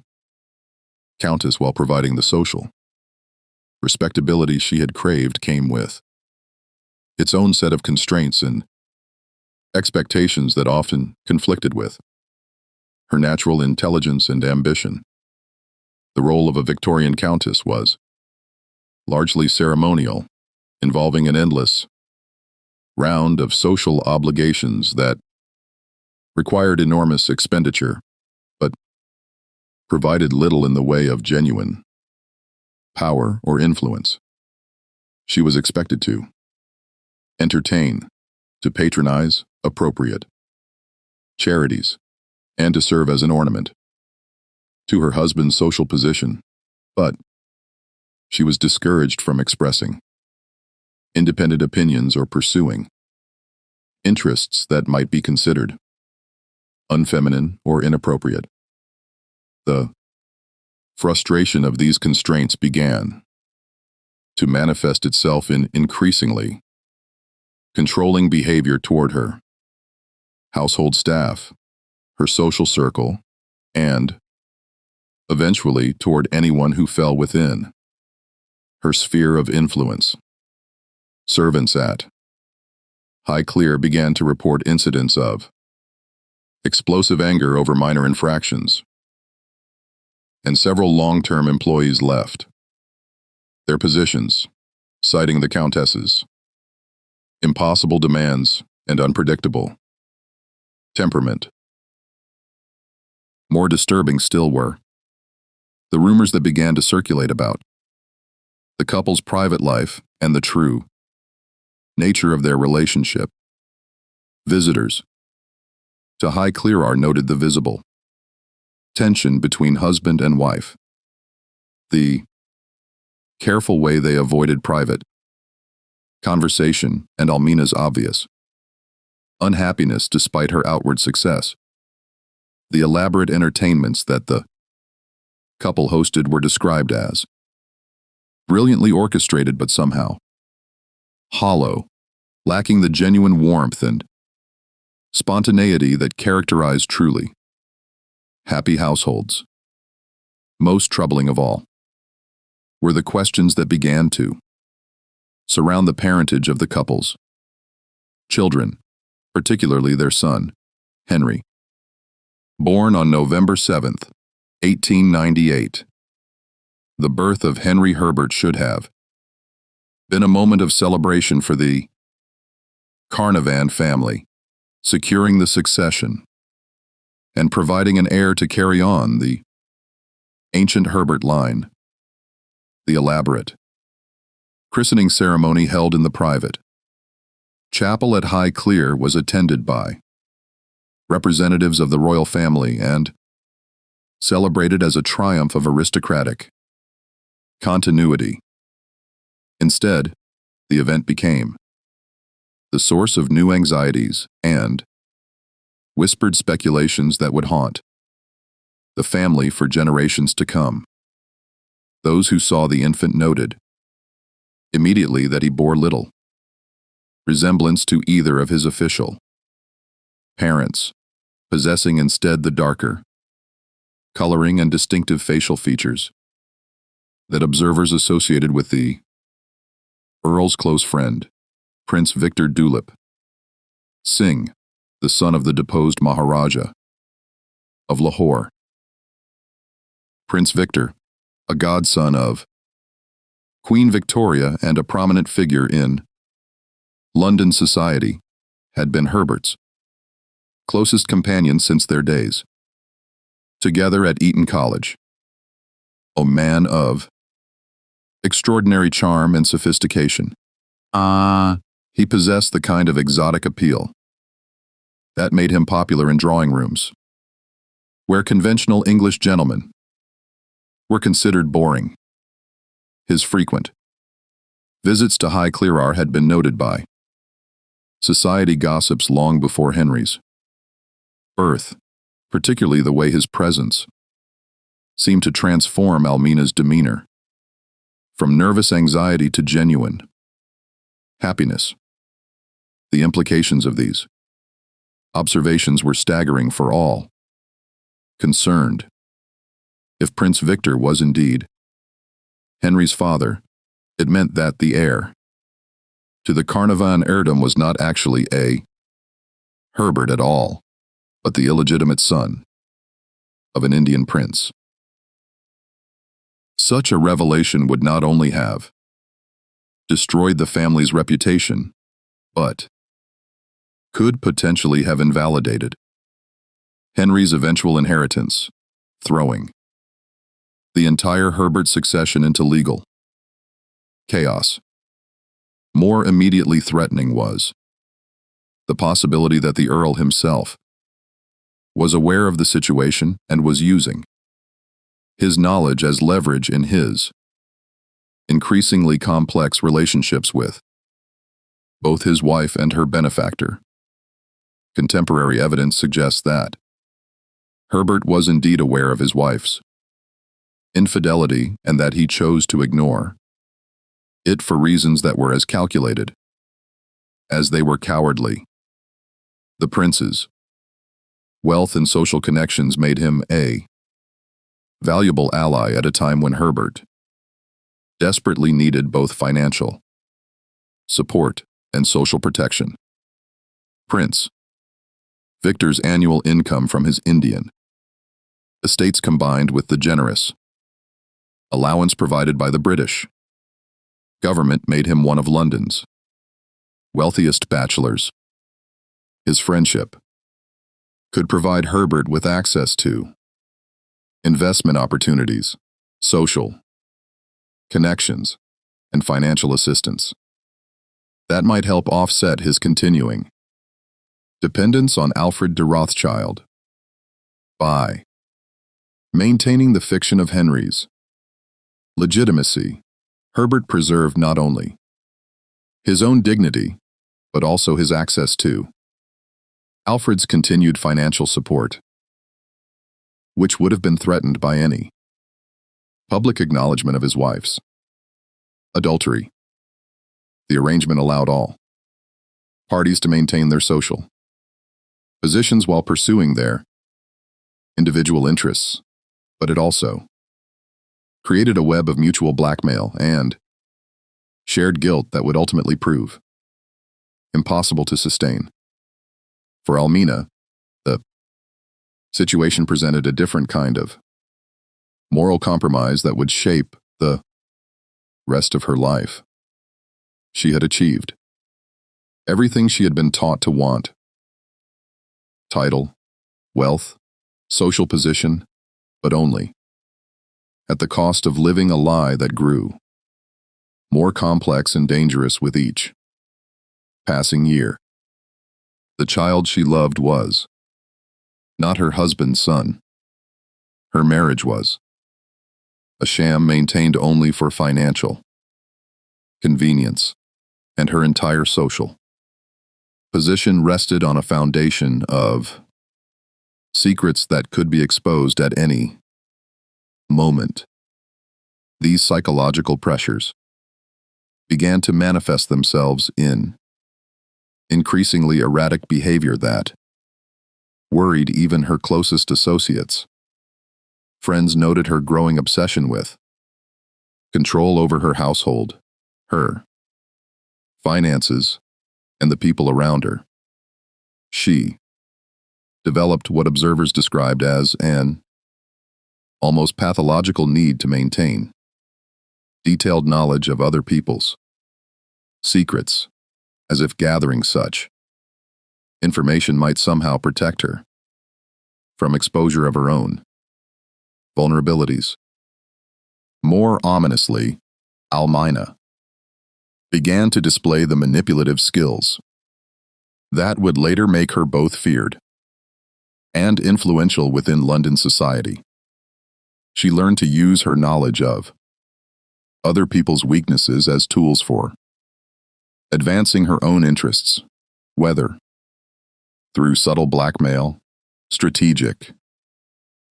S1: countess, while providing the social respectability she had craved, came with its own set of constraints and expectations that often conflicted with her natural intelligence and ambition. The role of a Victorian countess was largely ceremonial, involving an endless round of social obligations that required enormous expenditure, but provided little in the way of genuine power or influence. She was expected to entertain, to patronize appropriate charities, and to serve as an ornament to her husband's social position, but she was discouraged from expressing independent opinions or pursuing interests that might be considered unfeminine or inappropriate. The frustration of these constraints began to manifest itself in increasingly controlling behavior toward her household staff, her social circle, and eventually toward anyone who fell within her sphere of influence. Servants at Highclere began to report incidents of explosive anger over minor infractions, and several long-term employees left their positions, citing the Countess's impossible demands and unpredictable temperament. More disturbing still were the rumors that began to circulate about the couple's private life and the true nature of their relationship. Visitors to Highclere noted the visible tension between husband and wife, the careful way they avoided private conversation, and Almina's obvious unhappiness despite her outward success. The elaborate entertainments that the couple hosted were described as brilliantly orchestrated but somehow hollow, lacking the genuine warmth and spontaneity that characterize truly happy households. Most troubling of all were the questions that began to surround the parentage of the couple's children, particularly their son, Henry. Born on November 7th, 1898, the birth of Henry Herbert should have been a moment of celebration for the Carnarvon family, securing the succession and providing an heir to carry on the ancient Herbert line. The elaborate christening ceremony held in the private chapel at Highclere was attended by representatives of the royal family and celebrated as a triumph of aristocratic continuity. Instead, the event became the source of new anxieties and whispered speculations that would haunt the family for generations to come. Those who saw the infant noted immediately that he bore little resemblance to either of his official parents, possessing instead the darker coloring and distinctive facial features that observers associated with the Earl's close friend, Prince Victor Dulip Singh, the son of the deposed Maharaja of Lahore. Prince Victor, a godson of Queen Victoria and a prominent figure in London society, had been Herbert's closest companion since their days together at Eton College. A man of extraordinary charm and sophistication. He possessed the kind of exotic appeal that made him popular in drawing rooms, where conventional English gentlemen were considered boring. His frequent visits to Highclere had been noted by society gossips long before Henry's birth, particularly the way his presence seemed to transform Almina's demeanor from nervous anxiety to genuine happiness. The implications of these observations were staggering for all concerned. If Prince Victor was indeed Henry's father, it meant that the heir to the Carnarvon heirdom was not actually a Herbert at all, but the illegitimate son of an Indian prince. Such a revelation would not only have destroyed the family's reputation, but could potentially have invalidated Henry's eventual inheritance, throwing the entire Herbert succession into legal chaos. More immediately threatening was the possibility that the Earl himself was aware of the situation and was using his knowledge as leverage in his increasingly complex relationships with both his wife and her benefactor. Contemporary evidence suggests that Herbert was indeed aware of his wife's infidelity and that he chose to ignore it for reasons that were as calculated as they were cowardly. The prince's wealth and social connections made him a valuable ally at a time when Herbert desperately needed both financial support and social protection. Prince Victor's annual income from his Indian estates combined with the generous allowance provided by the British government made him one of London's wealthiest bachelors. His friendship could provide Herbert with access to investment opportunities, social connections, and financial assistance that might help offset his continuing dependence on Alfred de Rothschild. By maintaining the fiction of Henry's legitimacy, Herbert preserved not only his own dignity, but also his access to Alfred's continued financial support, which would have been threatened by any public acknowledgement of his wife's adultery. The arrangement allowed all parties to maintain their social positions while pursuing their individual interests, but it also created a web of mutual blackmail and shared guilt that would ultimately prove impossible to sustain. For Almina, the situation presented a different kind of moral compromise that would shape the rest of her life. She had achieved everything she had been taught to want: title, wealth, social position, but only at the cost of living a lie that grew more complex and dangerous with each passing year. The child she loved was not her husband's son. Her marriage was a sham maintained only for financial convenience, and her entire social position rested on a foundation of secrets that could be exposed at any moment. These psychological pressures began to manifest themselves in increasingly erratic behavior that worried even her closest associates. Friends noted her growing obsession with control over her household, her finances, and the people around her. She developed what observers described as an almost pathological need to maintain detailed knowledge of other people's secrets, as if gathering such information might somehow protect her from exposure of her own vulnerabilities. More ominously, Almina began to display the manipulative skills that would later make her both feared and influential within London society. She learned to use her knowledge of other people's weaknesses as tools for advancing her own interests, whether through subtle blackmail, strategic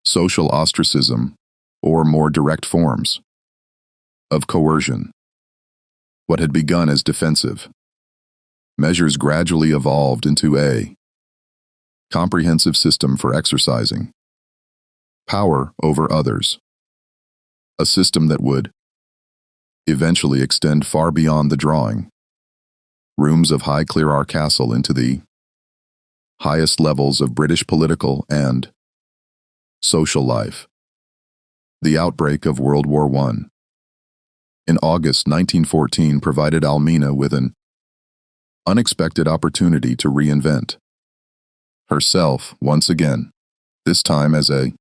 S1: social ostracism, or more direct forms of coercion. What had begun as defensive measures gradually evolved into a comprehensive system for exercising power over others, a system that would eventually extend far beyond the drawing rooms of Highclere Castle into the highest levels of British political and social life. The outbreak of World War I in August 1914 provided Almina with an unexpected opportunity to reinvent herself once again, this time as a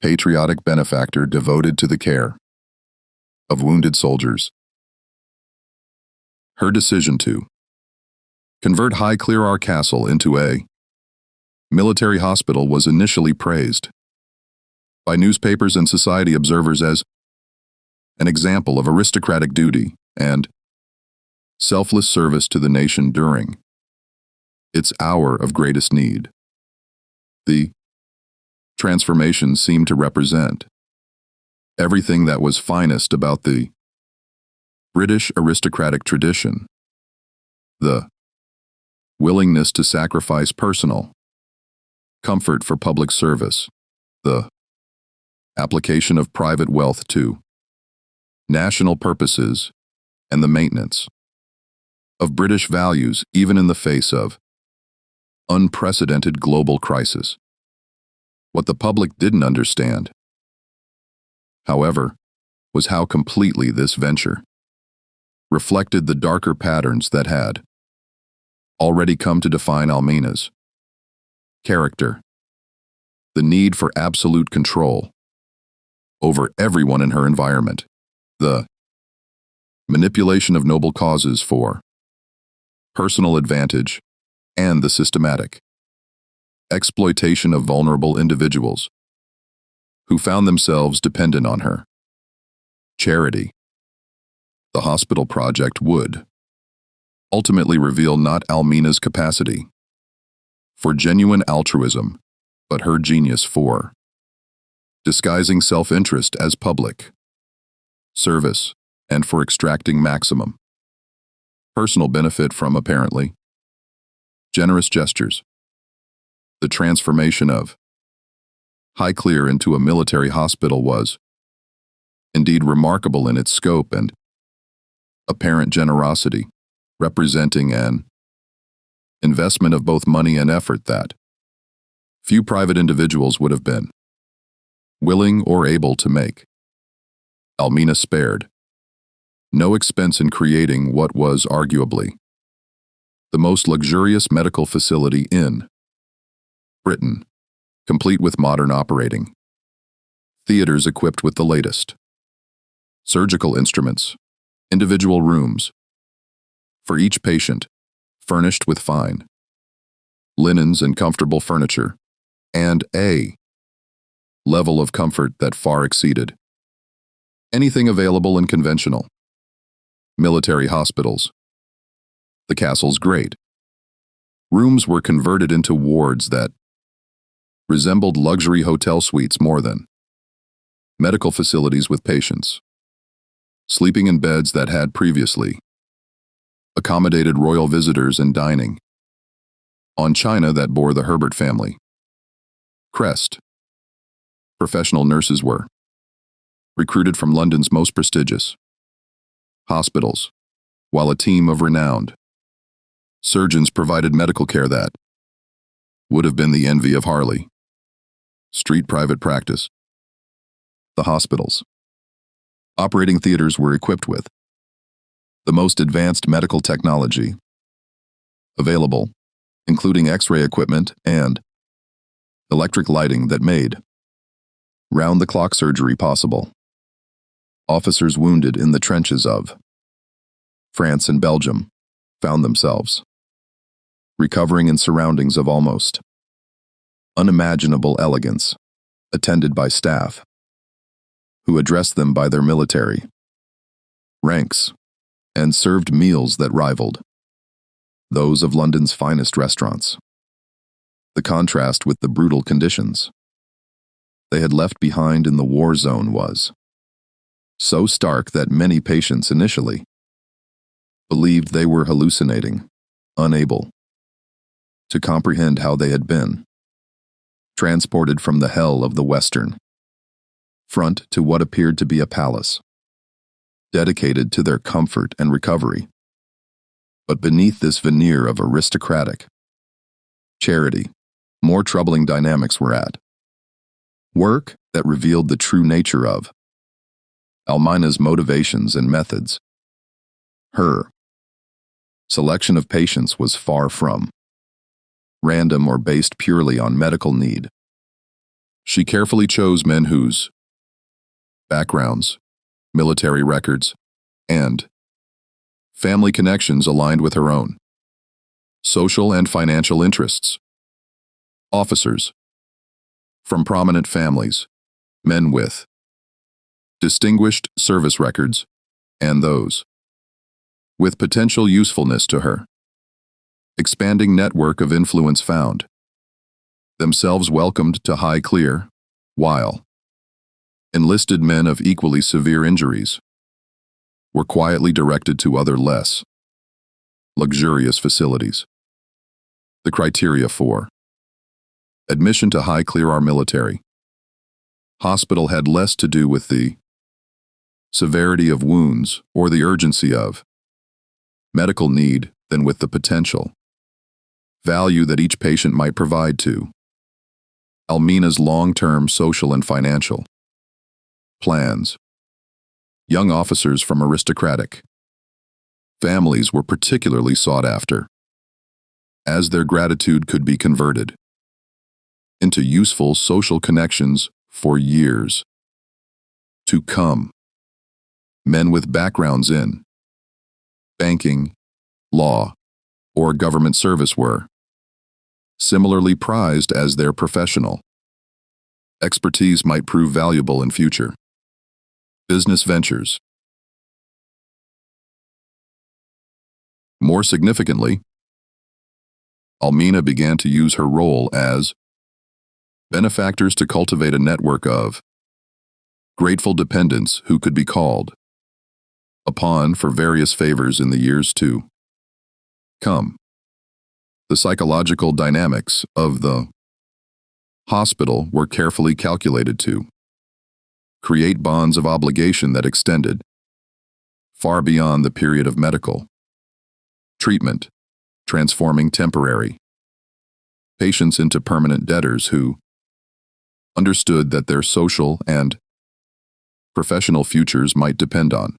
S1: patriotic benefactor devoted to the care of wounded soldiers. Her decision to convert Highclere Castle into a military hospital was initially praised by newspapers and society observers as an example of aristocratic duty and selfless service to the nation during its hour of greatest need. The transformation seemed to represent everything that was finest about the British aristocratic tradition: the willingness to sacrifice personal comfort for public service, the application of private wealth to national purposes, and the maintenance of British values even in the face of unprecedented global crisis. What the public didn't understand, however, was how completely this venture reflected the darker patterns that had already come to define Almina's character. The need for absolute control over everyone in her environment, the manipulation of noble causes for personal advantage, and the systematic exploitation of vulnerable individuals who found themselves dependent on her charity. The hospital project would ultimately reveal not Almina's capacity for genuine altruism, but her genius for disguising self-interest as public service and for extracting maximum personal benefit from apparently generous gestures. The transformation of Highclere into a military hospital was indeed remarkable in its scope and apparent generosity, representing an investment of both money and effort that few private individuals would have been willing or able to make. Almina spared no expense in creating what was arguably the most luxurious medical facility in Britain, complete with modern operating theaters equipped with the latest surgical instruments, individual rooms for each patient, furnished with fine linens and comfortable furniture, and a level of comfort that far exceeded anything available in conventional military hospitals. The castle's great rooms were converted into wards that resembled luxury hotel suites more than medical facilities, with patients sleeping in beds that had previously accommodated royal visitors and dining on china that bore the Herbert family crest. Professional nurses were recruited from London's most prestigious hospitals, while a team of renowned surgeons provided medical care that would have been the envy of Harley Street private practice. The hospitals' operating theaters were equipped with the most advanced medical technology available, including X-ray equipment and electric lighting that made round-the-clock surgery possible. Officers wounded in the trenches of France and Belgium found themselves recovering in surroundings of almost unimaginable elegance, attended by staff who addressed them by their military ranks and served meals that rivaled those of London's finest restaurants. The contrast with the brutal conditions they had left behind in the war zone was so stark that many patients initially believed they were hallucinating, unable to comprehend how they had been transported from the hell of the Western Front to what appeared to be a palace dedicated to their comfort and recovery. But beneath this veneer of aristocratic charity, more troubling dynamics were at work that revealed the true nature of Almina's motivations and methods. Her selection of patients was far from random or based purely on medical need. She carefully chose men whose backgrounds, military records, and family connections aligned with her own social and financial interests. Officers from prominent families, men with distinguished service records, and those with potential usefulness to her expanding network of influence found themselves welcomed to Highclere, while enlisted men of equally severe injuries were quietly directed to other less luxurious facilities. The criteria for admission to Highclere military hospital had less to do with the severity of wounds, or the urgency of medical need than with the potential value that each patient might provide to Almina's long-term social and financial plans. Young officers from aristocratic families were particularly sought after, as their gratitude could be converted into useful social connections for years to come. Men with backgrounds in banking, law, or government service were similarly prized as their professional expertise might prove valuable in future business ventures. More significantly, Almina began to use her role as benefactors to cultivate a network of grateful dependents who could be called upon for various favors in the years to come. The psychological dynamics of the hospital were carefully calculated to create bonds of obligation that extended far beyond the period of medical treatment, transforming temporary patients into permanent debtors who understood that their social and professional futures might depend on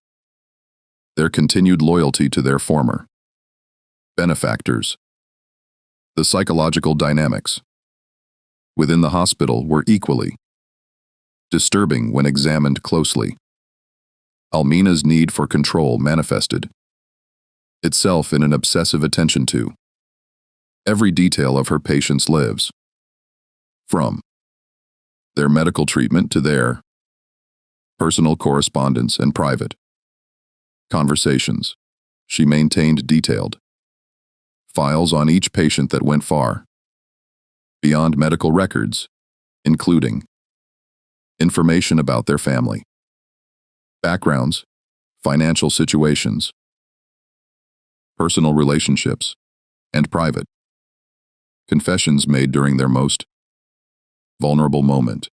S1: their continued loyalty to their former benefactors. The psychological dynamics within the hospital were equally disturbing when examined closely. Almina's need for control manifested itself in an obsessive attention to every detail of her patients' lives, from their medical treatment to their personal correspondence and private conversations. She maintained detailed files on each patient that went far beyond medical records, including information about their family backgrounds, financial situations, personal relationships, and private confessions made during their most vulnerable moment.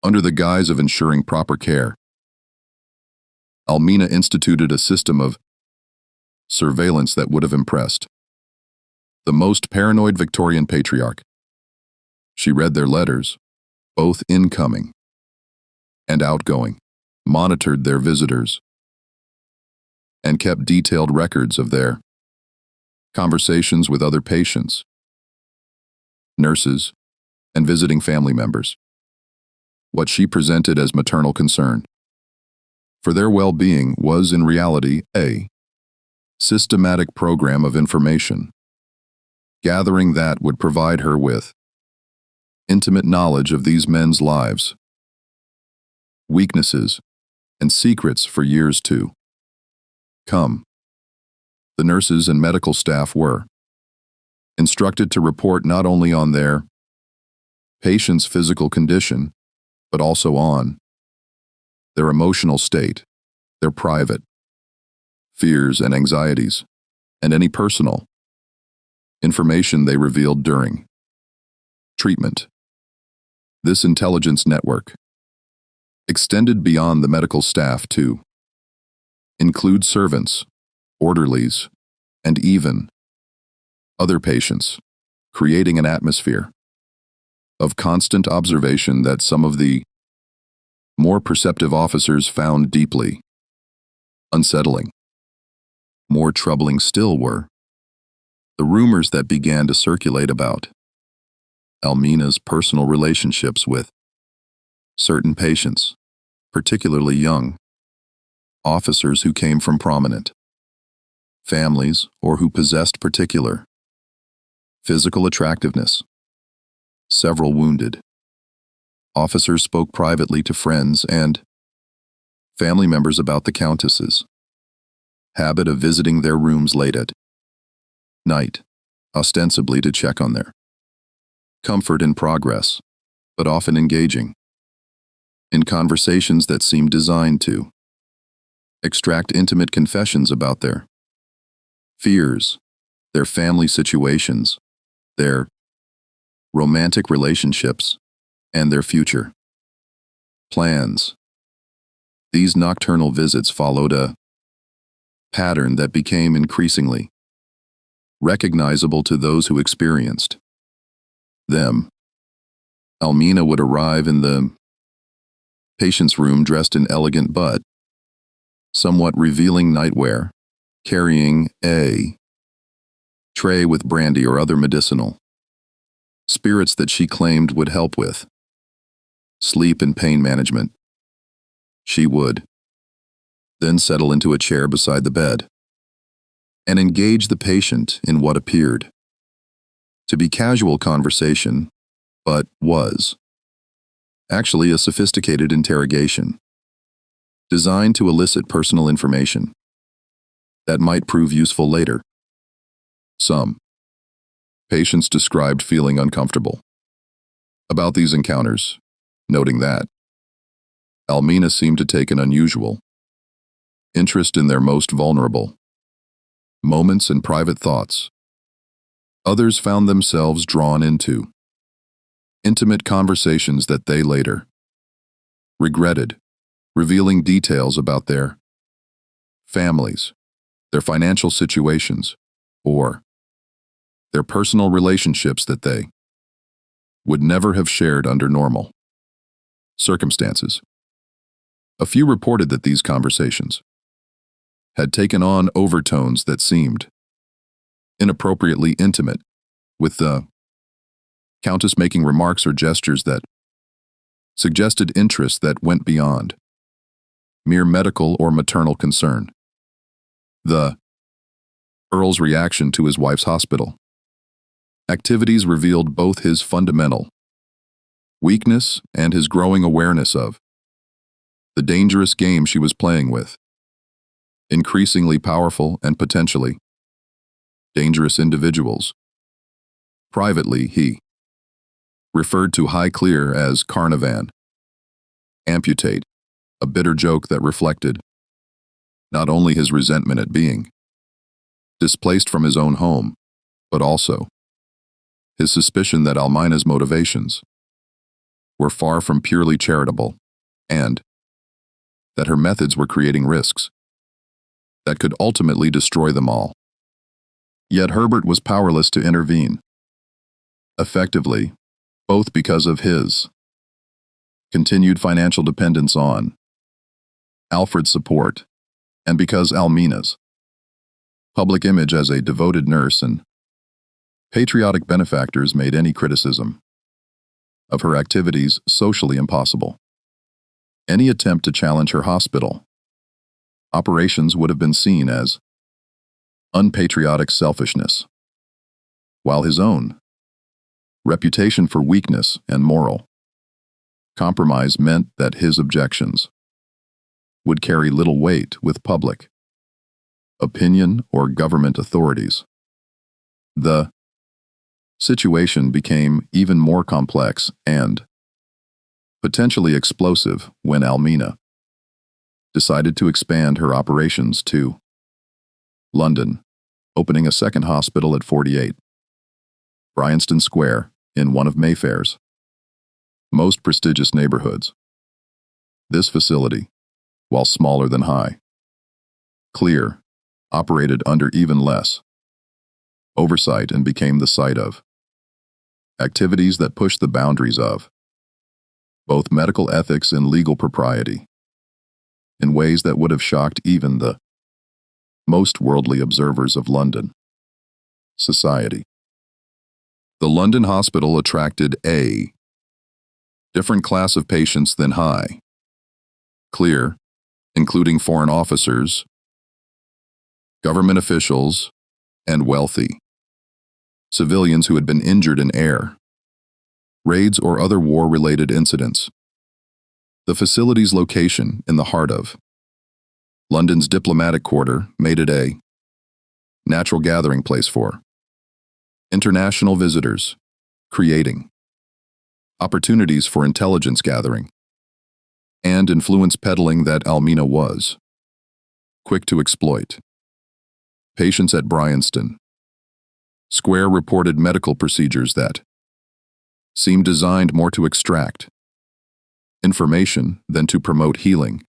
S1: Under the guise of ensuring proper care, Almina instituted a system of surveillance that would have impressed the most paranoid Victorian patriarch. She read their letters, both incoming and outgoing, monitored their visitors, and kept detailed records of their conversations with other patients, nurses, and visiting family members. What she presented as maternal concern for their well-being was in reality a systematic program of information gathering that would provide her with intimate knowledge of these men's lives, weaknesses, and secrets for years to come. The nurses and medical staff were instructed to report not only on their patient's physical condition, but also on their emotional state, their private fears and anxieties, and any personal information they revealed during treatment. This intelligence network extended beyond the medical staff to include servants, orderlies, and even other patients, creating an atmosphere of constant observation that some of the more perceptive officers found deeply unsettling. More troubling still were the rumors that began to circulate about Almina's personal relationships with certain patients, particularly young officers who came from prominent families or who possessed particular physical attractiveness. Several wounded officers spoke privately to friends and family members about the Countess's habit of visiting their rooms late at night, ostensibly to check on their comfort and progress, but often engaging in conversations that seemed designed to extract intimate confessions about their fears, their family situations, their romantic relationships, and their future plans. These nocturnal visits followed a pattern that became increasingly recognizable to those who experienced them. Almina would arrive in the patient's room dressed in elegant but somewhat revealing nightwear, carrying a tray with brandy or other medicinal spirits that she claimed would help with sleep and pain management. She would then settle into a chair beside the bed and engage the patient in what appeared to be casual conversation, but was actually a sophisticated interrogation designed to elicit personal information that might prove useful later. Some patients described feeling uncomfortable about these encounters, noting that Almina seemed to take an unusual interest in their most vulnerable moments and private thoughts. Others found themselves drawn into intimate conversations that they later regretted, revealing details about their families, their financial situations, or their personal relationships that they would never have shared under normal circumstances. A few reported that these conversations had taken on overtones that seemed inappropriately intimate, with the Countess making remarks or gestures that suggested interests that went beyond mere medical or maternal concern. The Earl's reaction to his wife's hospital activities revealed both his fundamental weakness and his growing awareness of the dangerous game she was playing with increasingly powerful and potentially dangerous individuals. Privately, he referred to Highclere as Carnarvon, amputate, a bitter joke that reflected not only his resentment at being displaced from his own home, but also his suspicion that Almina's motivations were far from purely charitable, and that her methods were creating risks that could ultimately destroy them all. Yet Herbert was powerless to intervene effectively, both because of his continued financial dependence on Alfred's support and because Almina's public image as a devoted nurse and patriotic benefactors made any criticism of her activities socially impossible. Any attempt to challenge her hospital operations would have been seen as unpatriotic selfishness, while his own reputation for weakness and moral compromise meant that his objections would carry little weight with public opinion or government authorities. The situation became even more complex and potentially explosive when Almina decided to expand her operations to London, opening a second hospital at 48 Bryanston Square in one of Mayfair's most prestigious neighborhoods. This facility, while smaller than Highclere, operated under even less oversight and became the site of activities that pushed the boundaries of both medical ethics and legal propriety in ways that would have shocked even the most worldly observers of London society. The London hospital attracted a different class of patients than Highclere, including foreign officers, government officials, and wealthy civilians who had been injured in air raids or other war-related incidents. The facility's location in the heart of London's diplomatic quarter made it a natural gathering place for international visitors, creating opportunities for intelligence gathering and influence peddling that Almina was quick to exploit. Patients at Bryanston Square reported medical procedures that seemed designed more to extract information than to promote healing.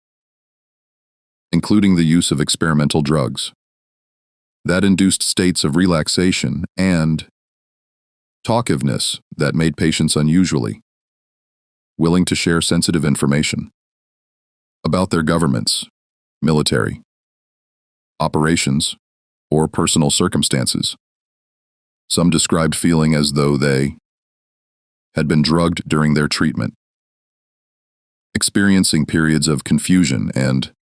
S1: including the use of experimental drugs that induced states of relaxation and talkiveness that made patients unusually willing to share sensitive information about their governments, military, operations, or personal circumstances. Some described feeling as though they had been drugged during their treatment, experiencing periods of confusion and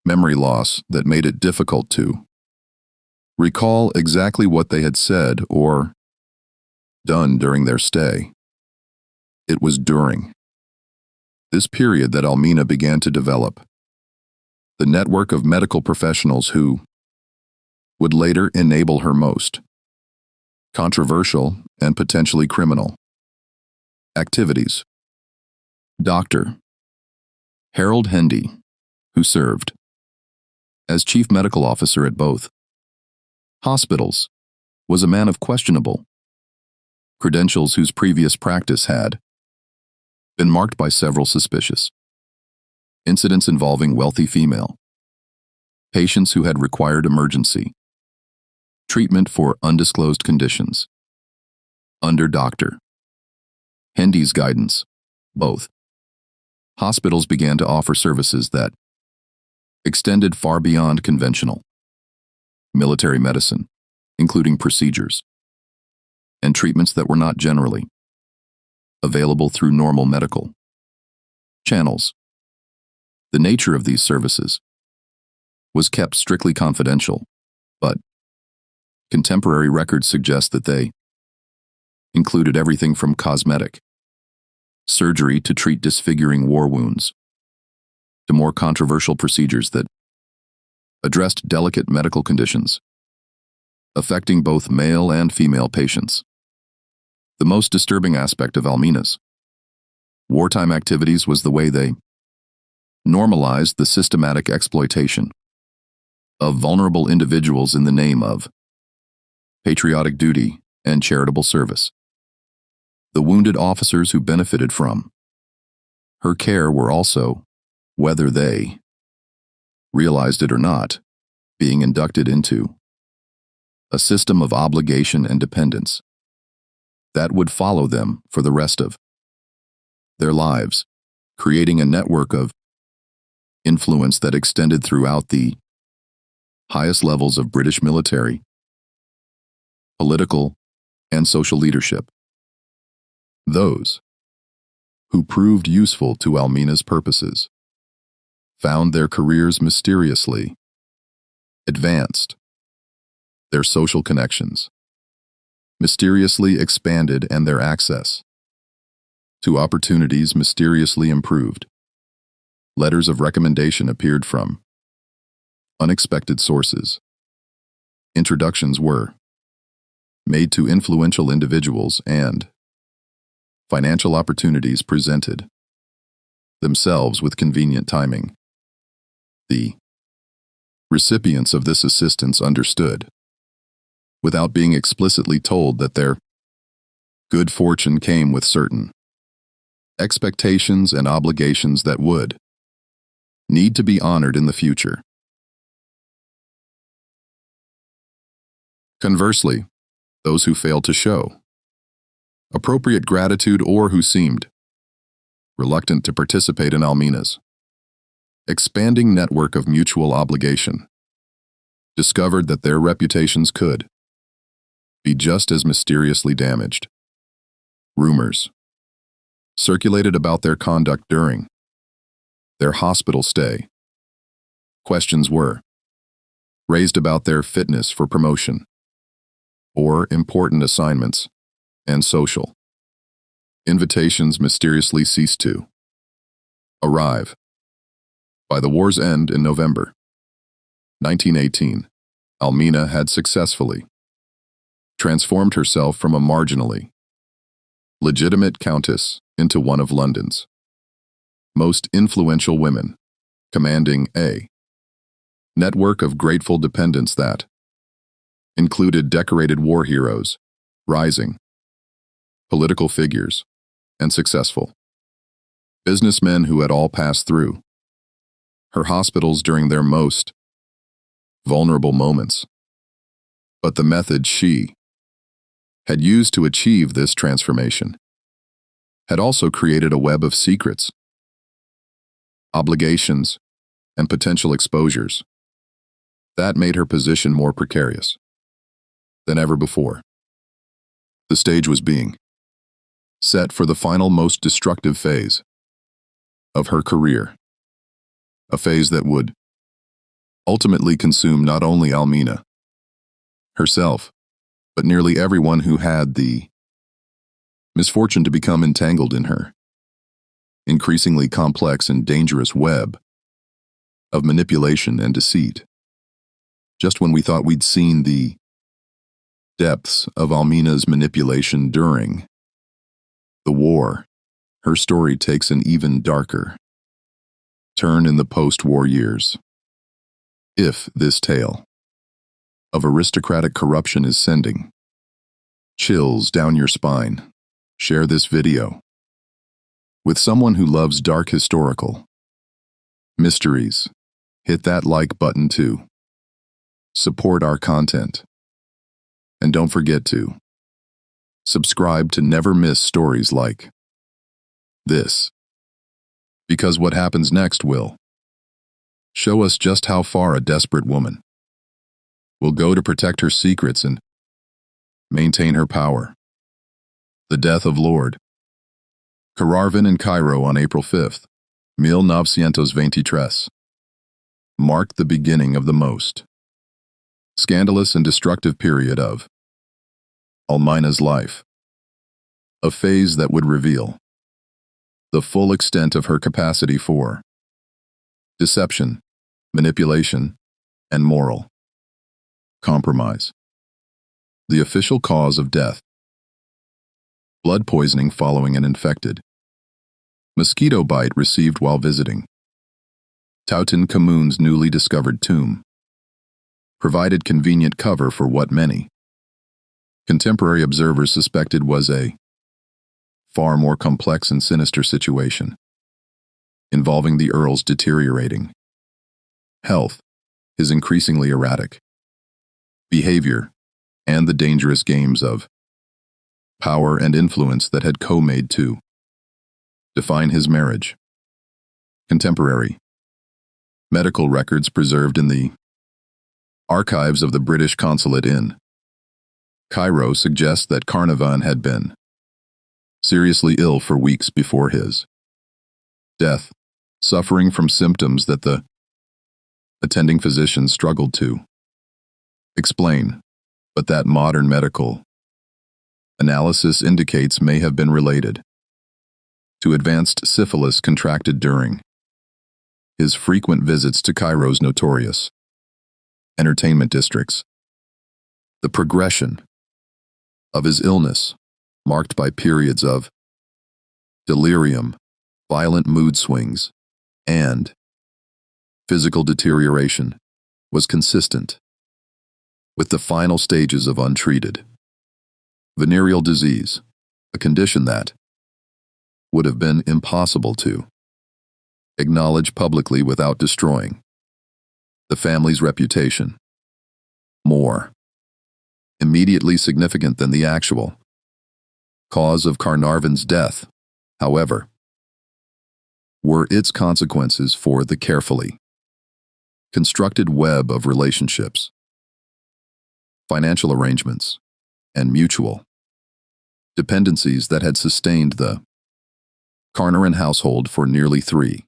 S1: memory loss that made it difficult to recall exactly what they had said or done during their stay. It was during this period that Almina began to develop the network of medical professionals who would later enable her most controversial and potentially criminal activities. Dr. Harold Hendy, who served as chief medical officer at both hospitals, was a man of questionable credentials whose previous practice had been marked by several suspicious incidents involving wealthy female patients who had required emergency treatment for undisclosed conditions. Under Dr. Hendy's guidance, both hospitals began to offer services that extended far beyond conventional military medicine, including procedures and treatments that were not generally available through normal medical channels. The nature of these services was kept strictly confidential, but contemporary records suggest that they included everything from cosmetic surgery to treat disfiguring war wounds, to more controversial procedures that addressed delicate medical conditions affecting both male and female patients. The most disturbing aspect of Almina's wartime activities was the way they normalized the systematic exploitation of vulnerable individuals in the name of patriotic duty and charitable service. The wounded officers who benefited from her care were also, whether they realized it or not, being inducted into a system of obligation and dependence that would follow them for the rest of their lives, creating a network of influence that extended throughout the highest levels of British military, political, and social leadership. Those who proved useful to Almina's purposes found their careers mysteriously advanced, their social connections mysteriously expanded, and their access to opportunities mysteriously improved. Letters of recommendation appeared from unexpected sources. Introductions were made to influential individuals, and financial opportunities presented themselves with convenient timing. The recipients of this assistance understood, without being explicitly told, that their good fortune came with certain expectations and obligations that would need to be honored in the future. Conversely, those who failed to show appropriate gratitude or who seemed reluctant to participate in Almina's expanding network of mutual obligation discovered that their reputations could be just as mysteriously damaged. Rumors circulated about their conduct during their hospital stay. Questions were raised about their fitness for promotion or important assignments, and social invitations mysteriously ceased to arrive. By the war's end in November 1918, Almina had successfully transformed herself from a marginally legitimate countess into one of London's most influential women, commanding a network of grateful dependents that included decorated war heroes, rising political figures, and successful businessmen who had all passed through her hospitals during their most vulnerable moments. But the method she had used to achieve this transformation had also created a web of secrets, obligations, and potential exposures that made her position more precarious than ever before. The stage was being set for the final, most destructive phase of her career, a phase that would ultimately consume not only Almina herself, but nearly everyone who had the misfortune to become entangled in her increasingly complex and dangerous web of manipulation and deceit. Just when we thought we'd seen the depths of Almina's manipulation during the war, her story takes an even darker turn in the post-war years. If this tale of aristocratic corruption is sending chills down your spine, share this video with someone who loves dark historical mysteries. Hit that like button too. Support our content. And don't forget to subscribe to never miss stories like this, because what happens next will show us just how far a desperate woman will go to protect her secrets and maintain her power. The death of Lord Carnarvon in Cairo on April 5th, 1923, marked the beginning of the most scandalous and destructive period of Almina's life, a phase that would reveal the full extent of her capacity for deception, manipulation, and moral compromise. The official cause of death: blood poisoning following an infected mosquito bite received while visiting Tutankhamun's newly discovered tomb, provided convenient cover for what many contemporary observers suspected was a far more complex and sinister situation, involving the Earl's deteriorating health, his increasingly erratic behavior, and the dangerous games of power and influence that had co-made to define his marriage. Contemporary medical records preserved in the archives of the British consulate in Cairo suggest that Carnarvon had been seriously ill for weeks before his death, suffering from symptoms that the attending physicians struggled to explain, but that modern medical analysis indicates may have been related to advanced syphilis contracted during his frequent visits to Cairo's notorious entertainment districts. The progression of his illness, marked by periods of delirium, violent mood swings, and physical deterioration, was consistent with the final stages of untreated venereal disease, a condition that would have been impossible to acknowledge publicly without destroying the family's reputation. More immediately significant than the actual cause of Carnarvon's death, however, were its consequences for the carefully constructed web of relationships, financial arrangements, and mutual dependencies that had sustained the Carnarvon household for nearly 3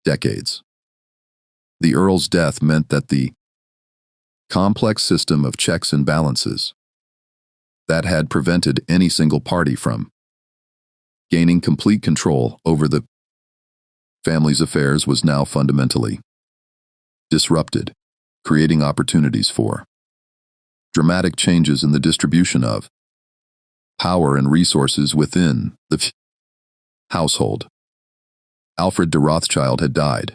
S1: decades. The Earl's death meant that the complex system of checks and balances that had prevented any single party from gaining complete control over the family's affairs was now fundamentally disrupted, creating opportunities for dramatic changes in the distribution of power and resources within the household. Alfred de Rothschild had died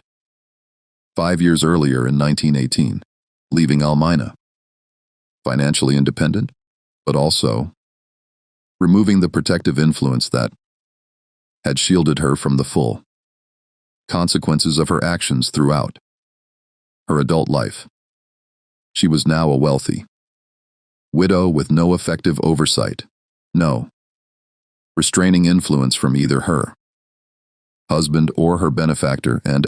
S1: 5 years earlier in 1918, leaving Almina financially independent, but also removing the protective influence that had shielded her from the full consequences of her actions throughout her adult life. She was now a wealthy widow with no effective oversight, no restraining influence from either her husband or her benefactor, and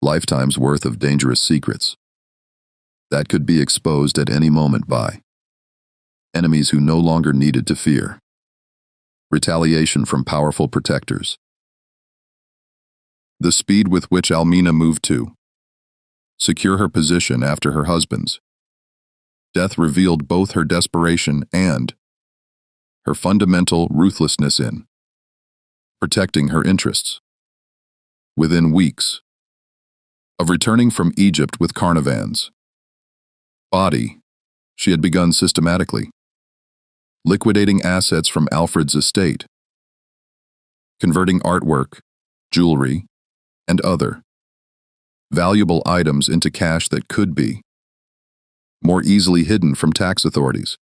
S1: lifetime's worth of dangerous secrets that could be exposed at any moment by enemies who no longer needed to fear retaliation from powerful protectors. The speed with which Almina moved to secure her position after her husband's death revealed both her desperation and her fundamental ruthlessness in protecting her interests. Within weeks of returning from Egypt with Carnarvon's body, she had begun systematically liquidating assets from Alfred's estate, converting artwork, jewelry, and other valuable items into cash that could be more easily hidden from tax authorities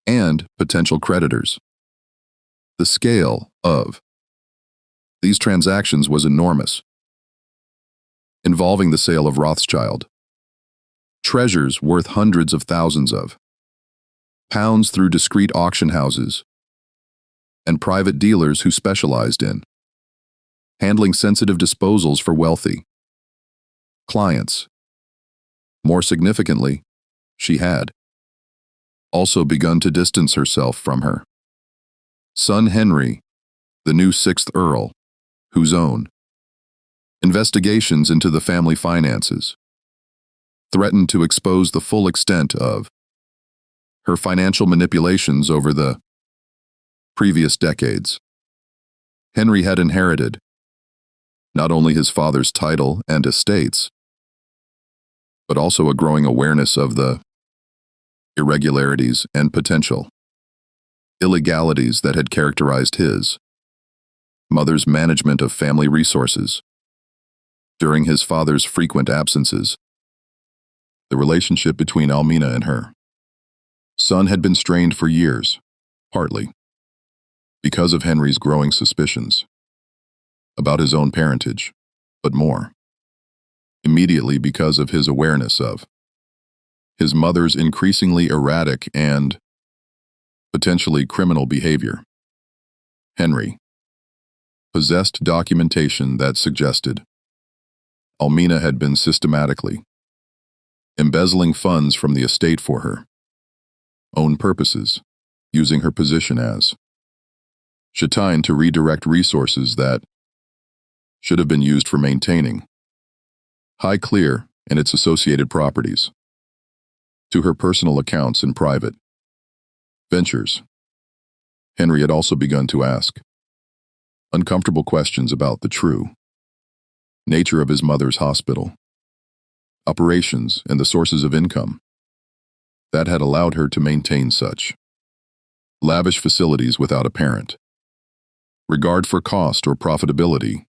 S1: and potential creditors. The scale of these transactions was enormous, involving the sale of Rothschild treasures worth hundreds of thousands of pounds through discreet auction houses and private dealers who specialized in handling sensitive disposals for wealthy clients. More significantly, she had also begun to distance herself from her son Henry, the new 6th Earl, whose own investigations into the family finances threatened to expose the full extent of her financial manipulations over the previous decades. Henry had inherited not only his father's title and estates, but also a growing awareness of the irregularities and potential illegalities that had characterized his mother's management of family resources during his father's frequent absences. The relationship between Almina and her son had been strained for years, partly because of Henry's growing suspicions about his own parentage, but more immediately because of his awareness of his mother's increasingly erratic and potentially criminal behavior. Henry possessed documentation that suggested Almina had been systematically embezzling funds from the estate for her own purposes, using her position as Shatain to redirect resources that should have been used for maintaining Highclere and its associated properties to her personal accounts and private ventures. Henry had also begun to ask uncomfortable questions about the true nature of his mother's hospital operations and the sources of income that had allowed her to maintain such lavish facilities without apparent regard for cost or profitability.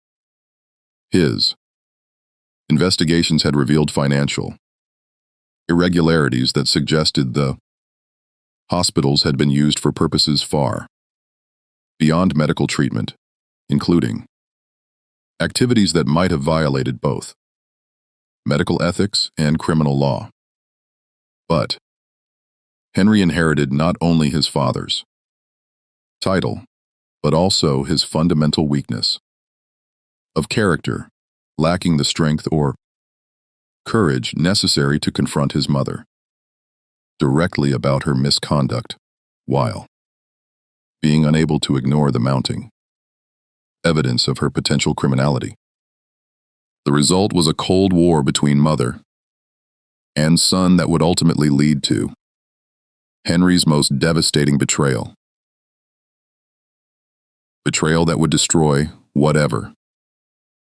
S1: His investigations had revealed financial irregularities that suggested the hospitals had been used for purposes far beyond medical treatment, including activities that might have violated both medical ethics and criminal law. But Henry inherited not only his father's title, but also his fundamental weakness of character, lacking the strength or courage necessary to confront his mother directly about her misconduct, while being unable to ignore the mounting evidence of her potential criminality. The result was a cold war between mother and son that would ultimately lead to Henry's most devastating betrayal. Betrayal that would destroy whatever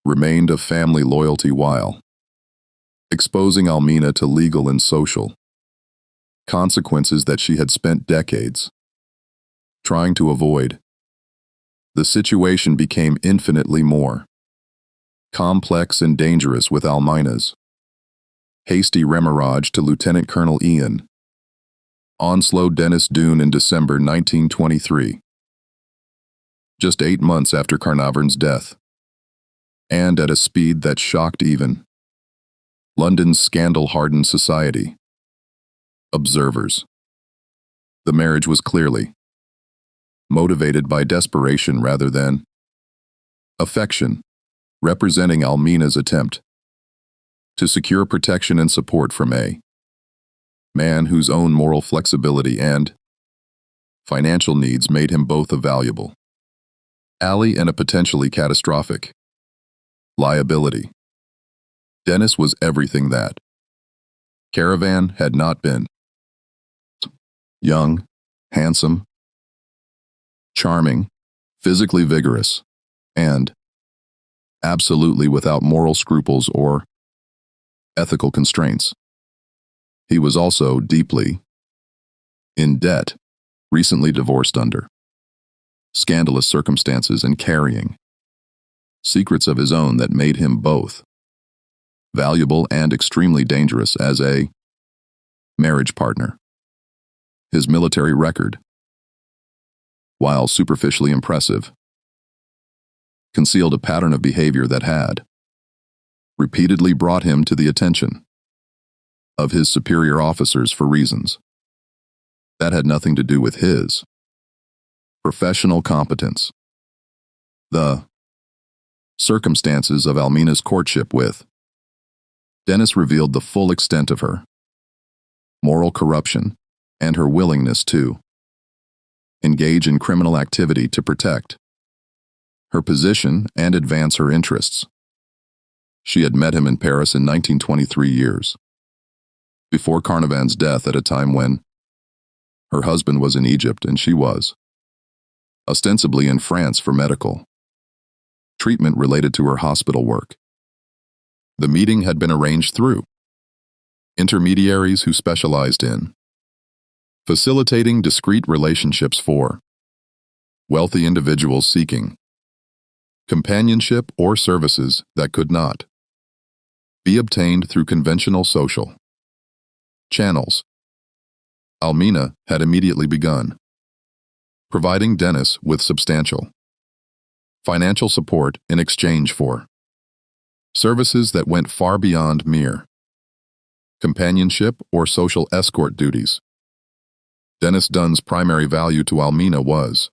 S1: remained of family loyalty while exposing Almina to legal and social consequences that she had spent decades trying to avoid. The situation became infinitely more complex and dangerous with Almina's hasty remarriage to Lieutenant Colonel Ian Onslow Dennis Doone in December 1923, just 8 months after Carnarvon's death. and at a speed that shocked even London's scandal-hardened society. Observers. The marriage was clearly motivated by desperation rather than affection, representing Almina's attempt to secure protection and support from a man whose own moral flexibility and financial needs made him both a valuable ally and a potentially catastrophic liability. Dennis was everything that Carnarvon had not been. Young, handsome, charming, physically vigorous, and absolutely without moral scruples or ethical constraints. He was also deeply in debt, recently divorced under scandalous circumstances and carrying secrets of his own that made him both valuable and extremely dangerous as a marriage partner. His military record, while superficially impressive, concealed a pattern of behavior that had repeatedly brought him to the attention of his superior officers for reasons that had nothing to do with his professional competence. The circumstances of Almina's courtship with Dennis revealed the full extent of her moral corruption and her willingness to engage in criminal activity to protect her position and advance her interests. She had met him in Paris in 1923 years before Carnarvon's death, at a time when her husband was in Egypt and she was ostensibly in France for medical treatment related to her hospital work. The meeting had been arranged through intermediaries who specialized in facilitating discreet relationships for wealthy individuals seeking companionship or services that could not be obtained through conventional social channels. Almina had immediately begun providing Dennis with substantial financial support in exchange for services that went far beyond mere companionship or social escort duties. Dennis Dunn's primary value to Almina was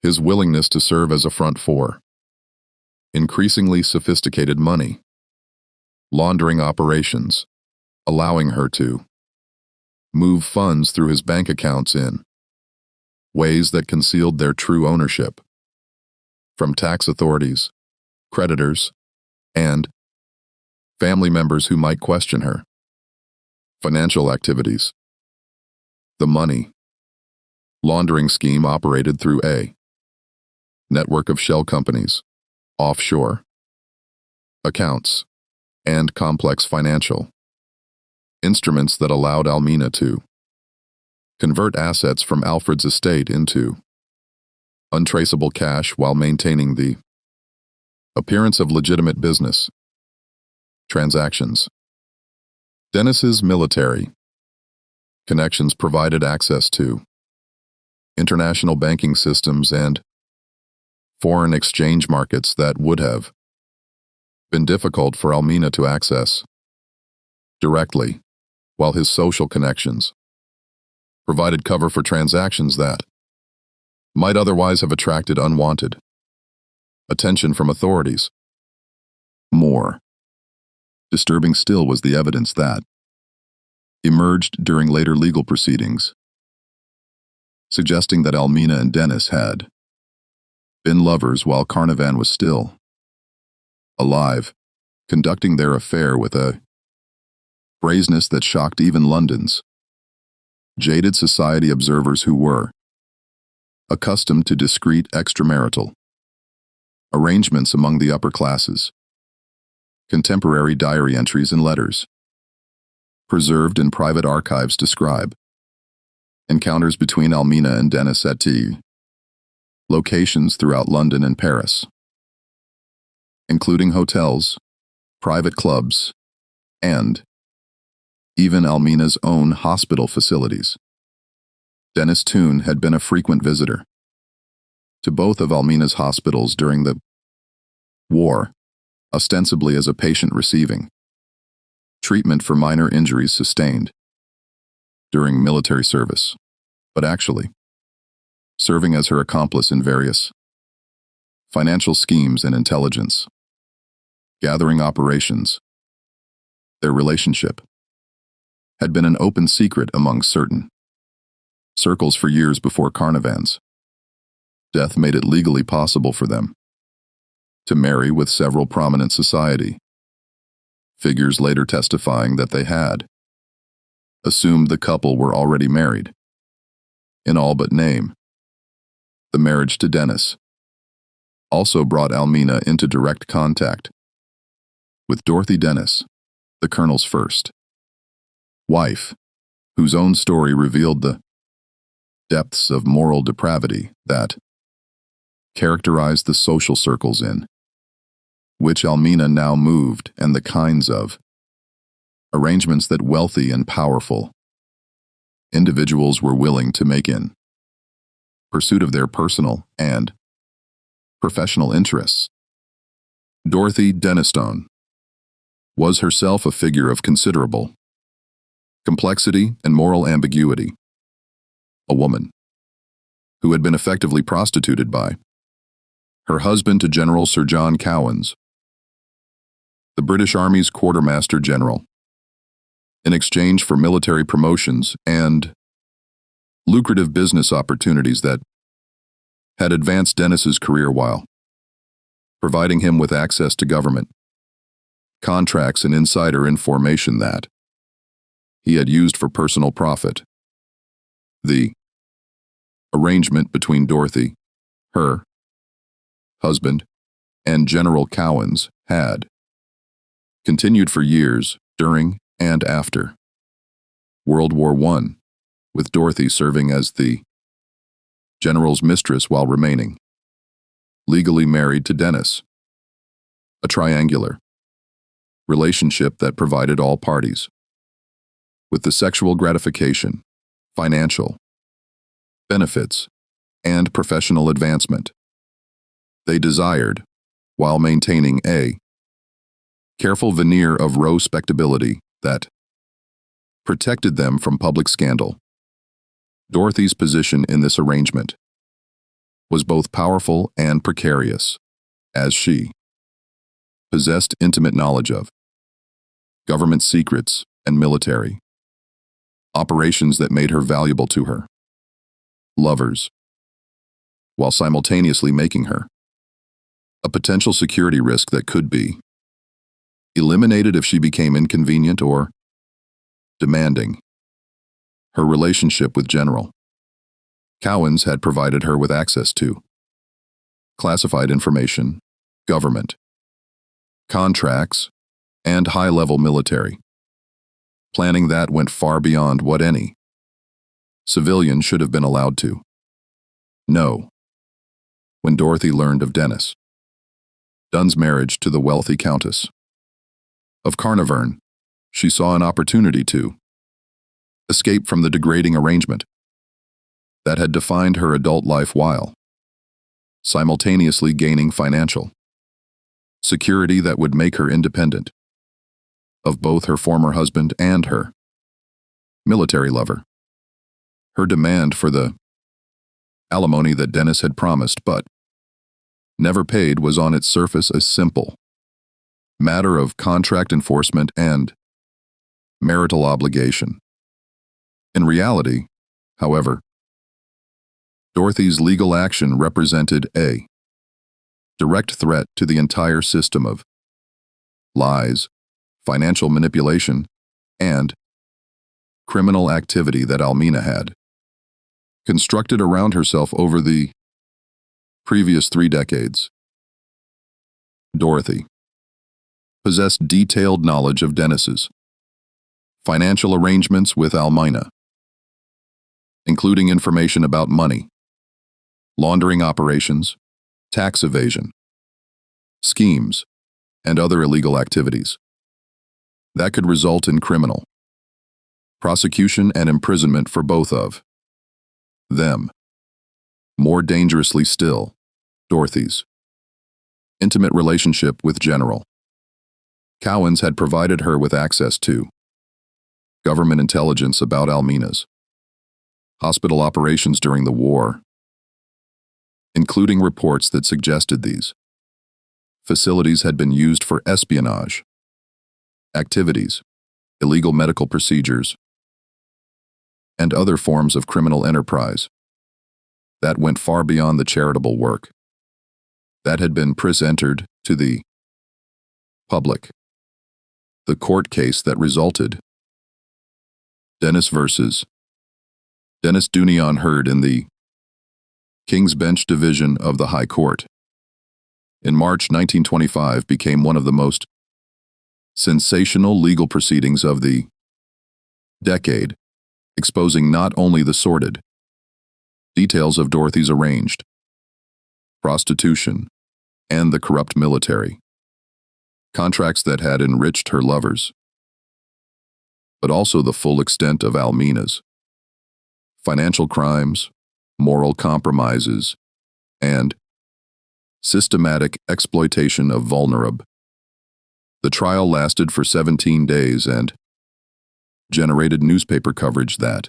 S1: his willingness to serve as a front for increasingly sophisticated money laundering operations, allowing her to move funds through his bank accounts in ways that concealed their true ownership from tax authorities, creditors, and family members who might question her financial activities. The money laundering scheme operated through a network of shell companies, offshore accounts, and complex financial instruments that allowed Almina to convert assets from Alfred's estate into untraceable cash while maintaining the appearance of legitimate business transactions. Dennis's military connections provided access to international banking systems and foreign exchange markets that would have been difficult for Almina to access directly, while his social connections provided cover for transactions that might otherwise have attracted unwanted attention from authorities. More disturbing still was the evidence that emerged during later legal proceedings, suggesting that Almina and Dennis had been lovers while Carnarvon was still alive, conducting their affair with a brazenness that shocked even London's jaded society observers who were accustomed to discreet extramarital arrangements among the upper classes. Contemporary diary entries and letters preserved in private archives describe encounters between Almina and Dennis at locations throughout London and Paris, including hotels, private clubs, and even Almina's own hospital facilities. Dennis Toone had been a frequent visitor to both of Almina's hospitals during the war, ostensibly as a patient receiving treatment for minor injuries sustained during military service, but actually serving as her accomplice in various financial schemes and intelligence gathering operations. Their relationship had been an open secret among certain circles for years before Carnarvon's death made it legally possible for them to marry, with several prominent society figures later testifying that they had assumed the couple were already married, in all but name. The marriage to Dennis also brought Almina into direct contact with Dorothy Dennis, the colonel's first wife, whose own story revealed the depths of moral depravity that characterized the social circles in which Almina now moved, and the kinds of arrangements that wealthy and powerful individuals were willing to make in pursuit of their personal and professional interests. Dorothy Denistone was herself a figure of considerable complexity and moral ambiguity, a woman who had been effectively prostituted by her husband to General Sir John Cowans, the British Army's Quartermaster General, in exchange for military promotions and lucrative business opportunities that had advanced Dennis's career while providing him with access to government contracts and insider information that he had used for personal profit. The arrangement between Dorothy, her husband, and General Cowans had continued for years during and after World War I, with Dorothy serving as the general's mistress while remaining legally married to Dennis, a triangular relationship that provided all parties with the sexual gratification, financial benefits, and professional advancement they desired, while maintaining a careful veneer of respectability that protected them from public scandal. Dorothy's position in this arrangement was both powerful and precarious, as she possessed intimate knowledge of government secrets and military operations that made her valuable to her lovers, while simultaneously making her a potential security risk that could be eliminated if she became inconvenient or demanding. Her relationship with General Cowans had provided her with access to classified information, government contracts, and high-level military planning that went far beyond what any civilian should have been allowed to know. When Dorothy learned of Dennis Dunn's marriage to the wealthy Countess of Carnarvon, she saw an opportunity to escape from the degrading arrangement that had defined her adult life while simultaneously gaining financial security that would make her independent of both her former husband and her military lover. Her demand for the alimony that Dennis had promised but never paid was on its surface a simple matter of contract enforcement and marital obligation. In reality, however, Dorothy's legal action represented a direct threat to the entire system of lies, financial manipulation, and criminal activity that Almina had constructed around herself over the previous 3 decades. Dorothy possessed detailed knowledge of Dennis's financial arrangements with Almina, including information about money laundering operations, tax evasion, schemes, and other illegal activities that could result in criminal prosecution and imprisonment for both of them. More dangerously still, Dorothy's intimate relationship with General Cowans had provided her with access to government intelligence about Almina's hospital operations during the war, including reports that suggested these facilities had been used for espionage activities, illegal medical procedures, and other forms of criminal enterprise that went far beyond the charitable work that had been presented to the public. The court case that resulted, Dennis versus Dennis Dunion, heard in the King's Bench Division of the High Court in March 1925, became one of the most sensational legal proceedings of the decade, exposing not only the sordid details of Dorothy's arranged prostitution and the corrupt military contracts that had enriched her lovers, but also the full extent of Almina's financial crimes, moral compromises, and systematic exploitation of vulnerable. The trial lasted for 17 days and generated newspaper coverage that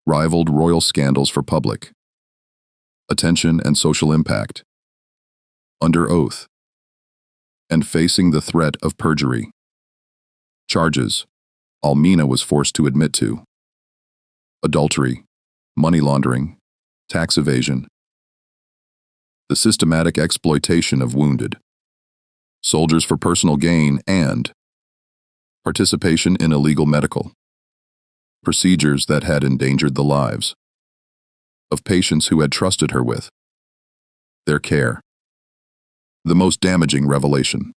S1: rivaled royal scandals for public attention and social impact. Under oath and facing the threat of perjury charges, Almina was forced to admit to adultery, money laundering, tax evasion, the systematic exploitation of wounded soldiers for personal gain, and participation in illegal medical procedures that had endangered the lives of patients who had trusted her with their care. The most damaging revelation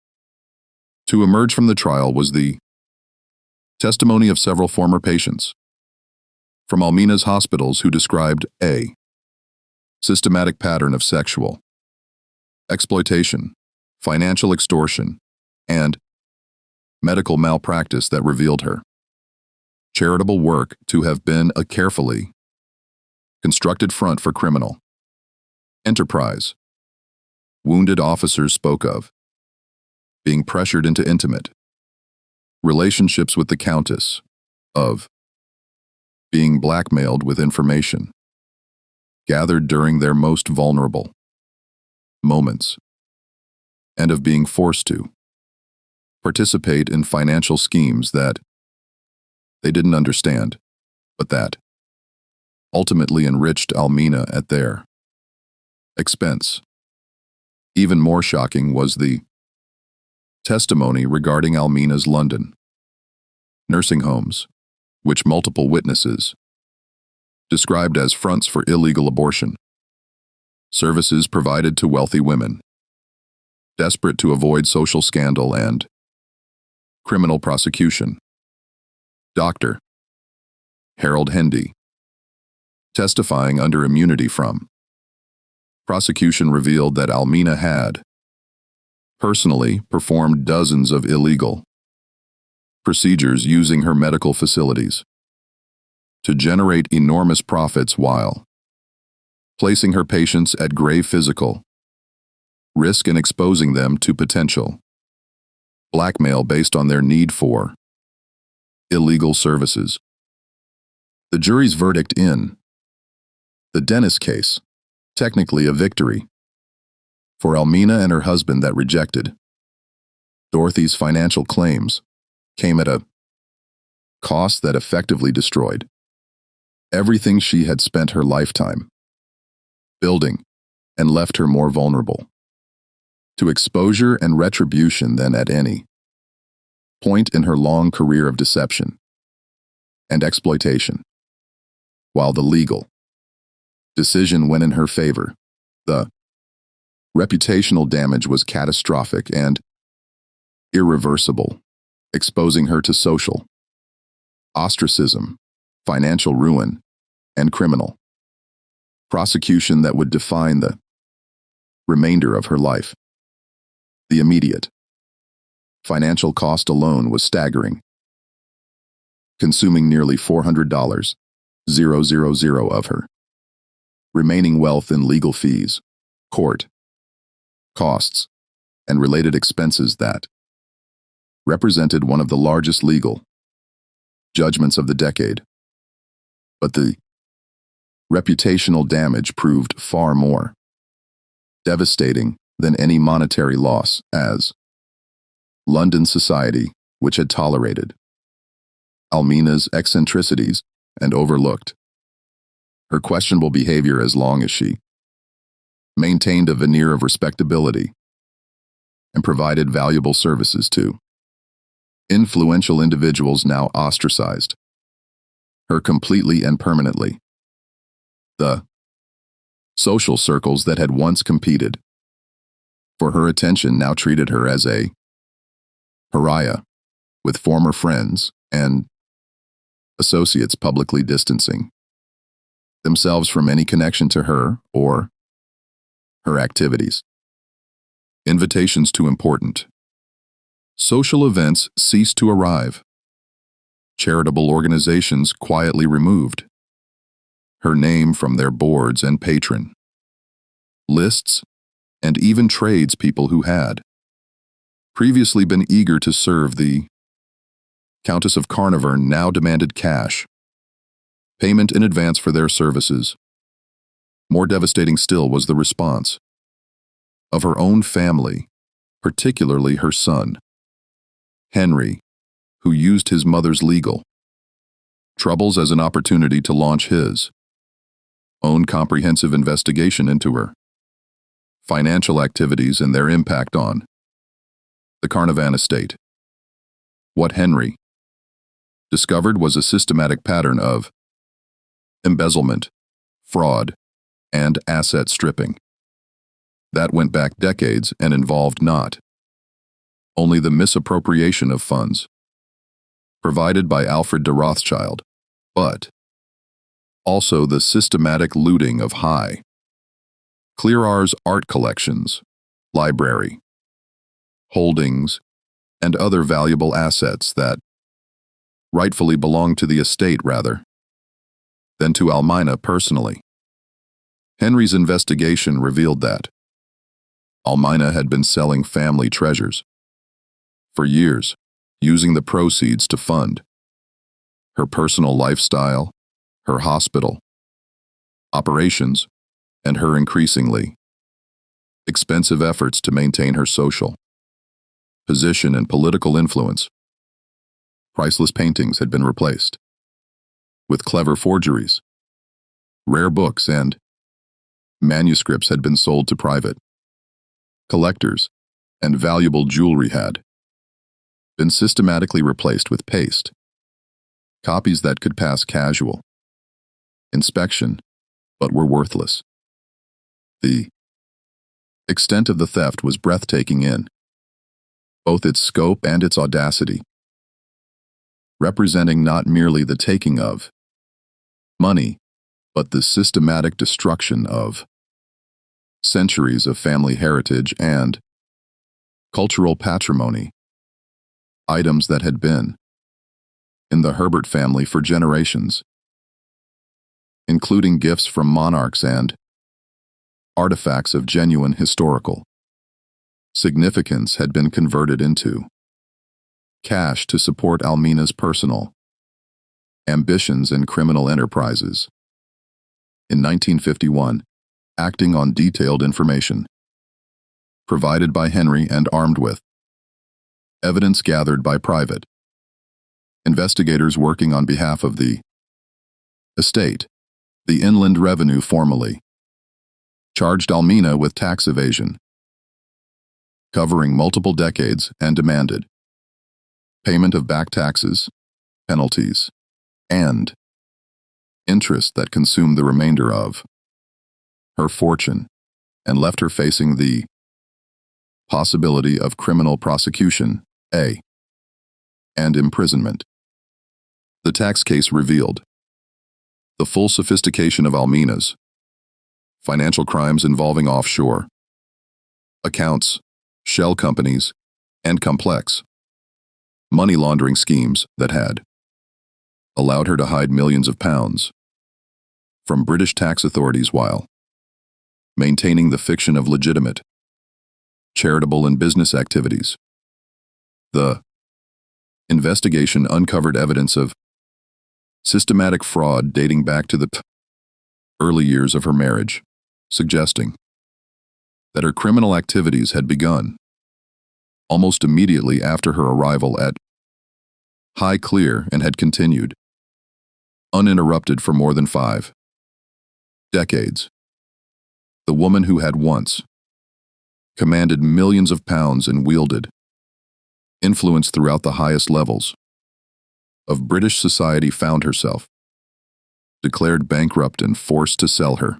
S1: to emerge from the trial was the testimony of several former patients from Almina's hospitals who described a systematic pattern of sexual exploitation, financial extortion, and medical malpractice that revealed her charitable work to have been a carefully constructed front for criminal enterprise. Wounded officers spoke of being pressured into intimate relationships with the Countess, of being blackmailed with information gathered during their most vulnerable moments, and of being forced to participate in financial schemes that they didn't understand, but that ultimately enriched Almina at their expense. Even more shocking was the testimony regarding Almina's London nursing homes, which multiple witnesses described as fronts for illegal abortion services provided to wealthy women desperate to avoid social scandal and criminal prosecution. Dr. Harold Hendy, testifying under immunity from prosecution, revealed that Almina had personally performed dozens of illegal procedures using her medical facilities to generate enormous profits while placing her patients at grave physical risk and exposing them to potential blackmail based on their need for illegal services. The jury's verdict in the Dennis case, technically a victory for Almina and her husband that rejected Dorothy's financial claims, came at a cost that effectively destroyed everything she had spent her lifetime building and left her more vulnerable to exposure and retribution than at any point in her long career of deception and exploitation. While the legal decision went in her favor, the reputational damage was catastrophic and irreversible, exposing her to social ostracism, financial ruin, and criminal prosecution that would define the remainder of her life. The immediate financial cost alone was staggering, consuming nearly $400,000 of her remaining wealth in legal fees, court costs, and related expenses that represented one of the largest legal judgments of the decade. But the reputational damage proved far more devastating than any monetary loss, as London society, which had tolerated Almina's eccentricities and overlooked her questionable behavior as long as she maintained a veneer of respectability and provided valuable services to influential individuals, now ostracized her completely and permanently. The social circles that had once competed for her attention now treated her as a pariah, with former friends and associates publicly distancing themselves from any connection to her or her activities. Invitations to important social events ceased to arrive. Charitable organizations quietly removed her name from their boards and patron lists, and even tradespeople who had previously been eager to serve the Countess of Carnarvon now demanded cash payment in advance for their services. More devastating still was the response of her own family, particularly her son, Henry, who used his mother's legal troubles as an opportunity to launch his own comprehensive investigation into her financial activities and their impact on the Carnarvon estate. What Henry discovered was a systematic pattern of embezzlement, fraud, and asset stripping that went back decades and involved not only the misappropriation of funds provided by Alfred de Rothschild, but also the systematic looting of high Clearar's art collections, library, holdings, and other valuable assets that rightfully belonged to the estate rather than to Almina personally. Henry's investigation revealed that Almina had been selling family treasures for years, using the proceeds to fund her personal lifestyle, her hospital operations, and her increasingly expensive efforts to maintain her social position and political influence. Priceless paintings had been replaced with clever forgeries. Rare books and manuscripts had been sold to private collectors, and valuable jewelry had been systematically replaced with paste copies that could pass casual inspection but were worthless. The extent of the theft was breathtaking in both its scope and its audacity, representing not merely the taking of money, but the systematic destruction of centuries of family heritage and cultural patrimony, items that had been in the Herbert family for generations, including gifts from monarchs and artifacts of genuine historical significance had been converted into cash to support Almina's personal ambitions and criminal enterprises. In 1951, acting on detailed information provided by Henry and armed with evidence gathered by private investigators working on behalf of the estate, the Inland Revenue formally charged Almina with tax evasion, covering multiple decades, and demanded payment of back taxes, penalties, and interest that consumed the remainder of her fortune and left her facing the possibility of criminal prosecution, and imprisonment. The tax case revealed the full sophistication of Almina's financial crimes involving offshore accounts, shell companies, and complex money laundering schemes that had allowed her to hide millions of pounds from British tax authorities while maintaining the fiction of legitimate charitable and business activities. The Investigation uncovered evidence of systematic fraud dating back to the early years of her marriage, suggesting that her criminal activities had begun almost immediately after her arrival at High Clear and had continued uninterrupted for more than 5 decades. The woman who had once commanded millions of pounds and wielded influence throughout the highest levels of British society found herself declared bankrupt and forced to sell her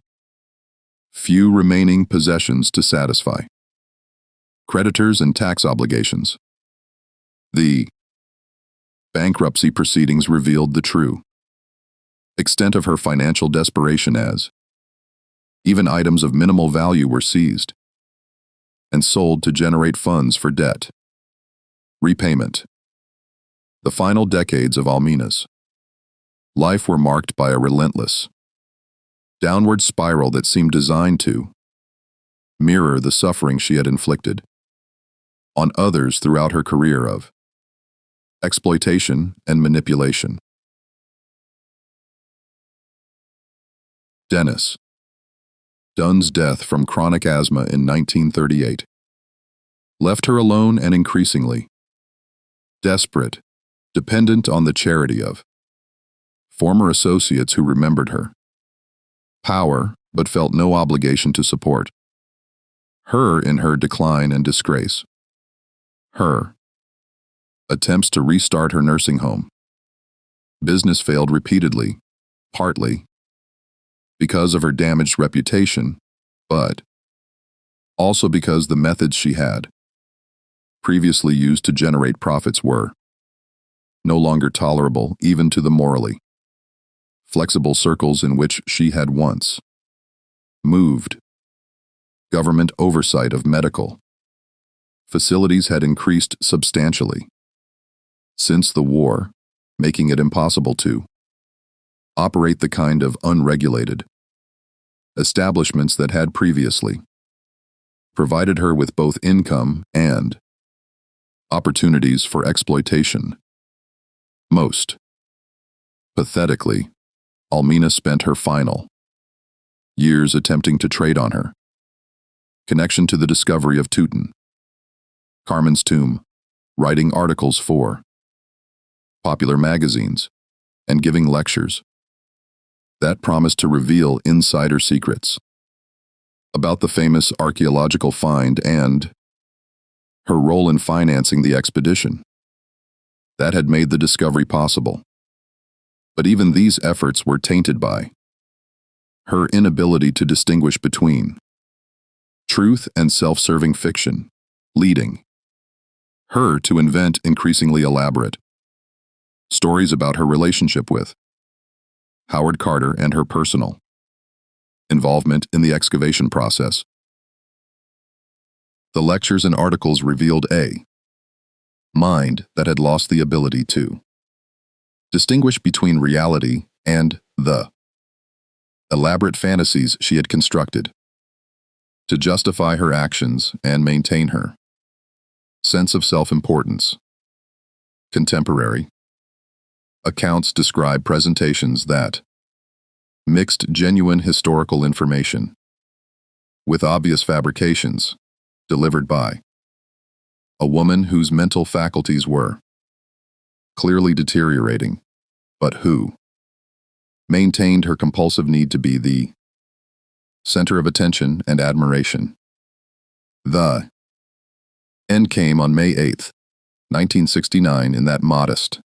S1: few remaining possessions to satisfy creditors and tax obligations. The bankruptcy proceedings revealed the true extent of her financial desperation, as even items of minimal value were seized and sold to generate funds for debt repayment. The final decades of Almina's life were marked by a relentless downward spiral that seemed designed to mirror the suffering she had inflicted on others throughout her career of exploitation and manipulation. Dennis Dunn's death from chronic asthma in 1938 left her alone and increasingly desperate, dependent on the charity of former associates who remembered her power but felt no obligation to support her in her decline and disgrace. Her attempts to restart her nursing home business failed repeatedly, partly because of her damaged reputation, but also because the methods she had previously used to generate profits were no longer tolerable even to the morally flexible circles in which she had once moved. Government oversight of medical facilities had increased substantially since the war, making it impossible to operate the kind of unregulated establishments that had previously provided her with both income and opportunities for exploitation. Most pathetically, Almina spent her final years attempting to trade on her connection to the discovery of Carmen's tomb, writing articles for popular magazines and giving lectures that promised to reveal insider secrets about the famous archaeological find and her role in financing the expedition that had made the discovery possible. But even these efforts were tainted by her inability to distinguish between truth and self-serving fiction, leading her to invent increasingly elaborate stories about her relationship with Howard Carter and her personal involvement in the excavation process. The lectures and articles revealed a mind that had lost the ability to distinguish between reality and the elaborate fantasies she had constructed to justify her actions and maintain her sense of self-importance. Contemporary accounts describe presentations that mixed genuine historical information with obvious fabrications delivered by a woman whose mental faculties were clearly deteriorating, but who maintained her compulsive need to be the center of attention and admiration. The end came on May 8, 1969, in that modest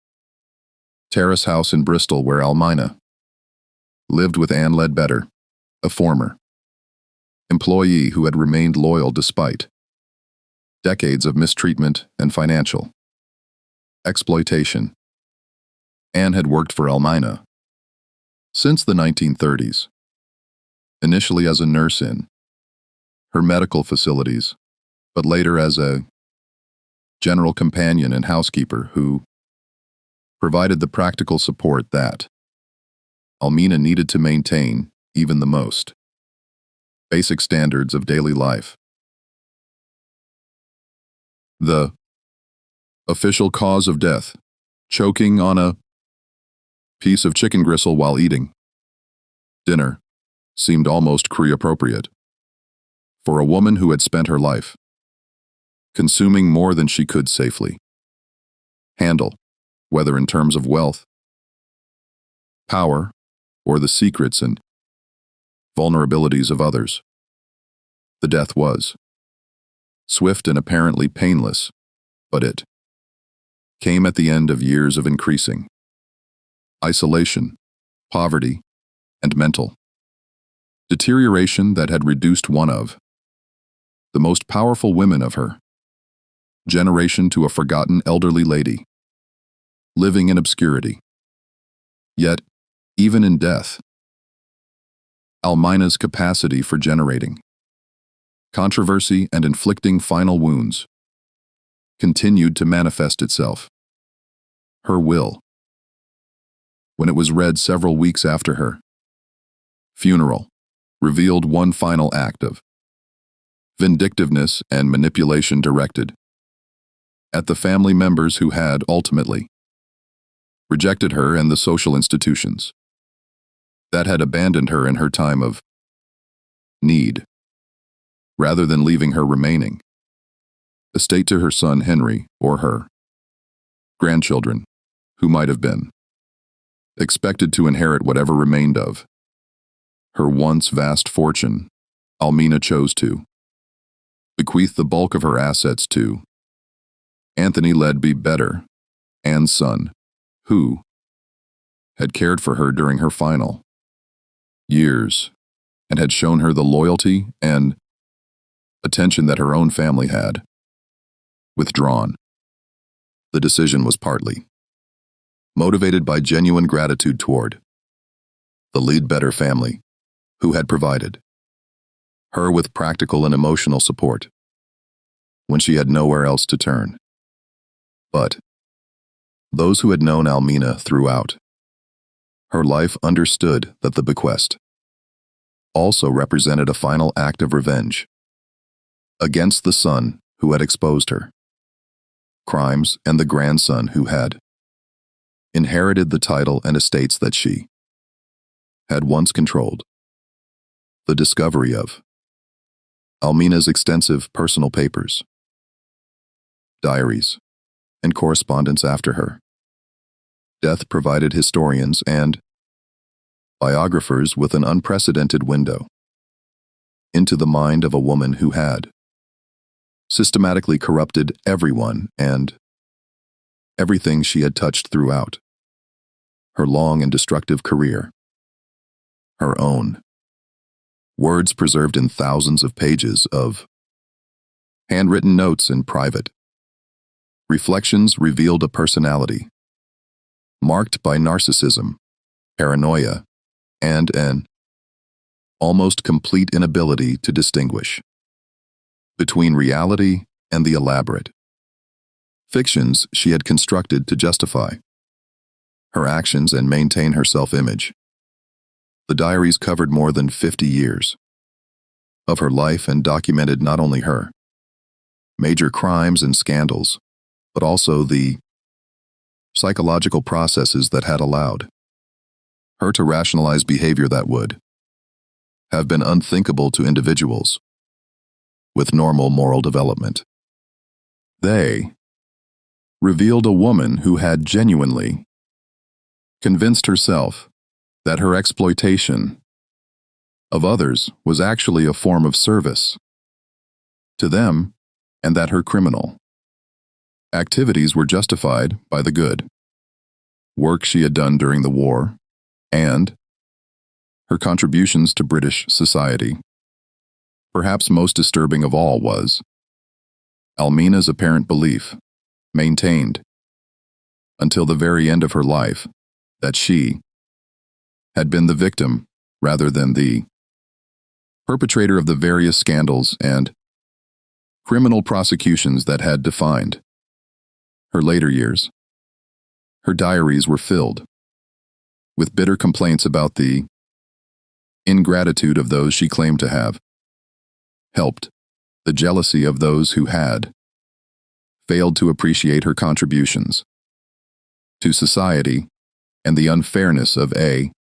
S1: terrace house in Bristol where Almina lived with Anne Ledbetter, a former employee who had remained loyal despite decades of mistreatment and financial exploitation. Anne had worked for Almina since the 1930s, initially as a nurse in her medical facilities, but later as a general companion and housekeeper who provided the practical support that Almina needed to maintain even the most basic standards of daily life. The official cause of death choking on a piece of chicken gristle while eating. Dinner seemed almost Cree-appropriate for a woman who had spent her life consuming more than she could safely handle, whether in terms of wealth, power, or the secrets and vulnerabilities of others. The death was swift and apparently painless, but it came at the end of years of increasing isolation, poverty, and mental deterioration that had reduced one of the most powerful women of her generation to a forgotten elderly lady, living in obscurity. Yet, even in death, Almina's capacity for generating controversy and inflicting final wounds continued to manifest itself. Her will, when it was read several weeks after her funeral, revealed one final act of vindictiveness and manipulation directed at the family members who had ultimately rejected her and the social institutions that had abandoned her in her time of need, rather than leaving her remaining estate to her son Henry or her grandchildren, who might have been expected to inherit whatever remained of her once vast fortune. Almina chose to bequeath the bulk of her assets to Anthony Ledby Better, Anne's son, who had cared for her during her final years and had shown her the loyalty and attention that her own family had withdrawn. The decision was partly motivated by genuine gratitude toward the Ledbetter family, who had provided her with practical and emotional support when she had nowhere else to turn. But those who had known Almina throughout her life understood that the bequest also represented a final act of revenge against the son who had exposed her crimes and the grandson who had inherited the title and estates that she had once controlled. The discovery of Almina's extensive personal papers, diaries, and correspondence after her death provided historians and biographers with an unprecedented window into the mind of a woman who had systematically corrupted everyone and everything she had touched throughout her long and destructive career. Her own words preserved in thousands of pages of handwritten notes in private reflections revealed a personality marked by narcissism, paranoia, and an almost complete inability to distinguish between reality and the elaborate fictions she had constructed to justify her actions and maintain her self-image. The diaries covered more than 50 years of her life and documented not only her major crimes and scandals, but also the psychological processes that had allowed her to rationalize behavior that would have been unthinkable to individuals with normal moral development. They revealed a woman who had genuinely convinced herself that her exploitation of others was actually a form of service to them, and that her criminal activities were justified by the good work she had done during the war and her contributions to British society. Perhaps most disturbing of all was Almina's apparent belief, maintained until the very end of her life, that she had been the victim rather than the perpetrator of the various scandals and criminal prosecutions that had defined her later years. Her diaries were filled with bitter complaints about the ingratitude of those she claimed to have helped, the jealousy of those who had failed to appreciate her contributions to society and the unfairness of a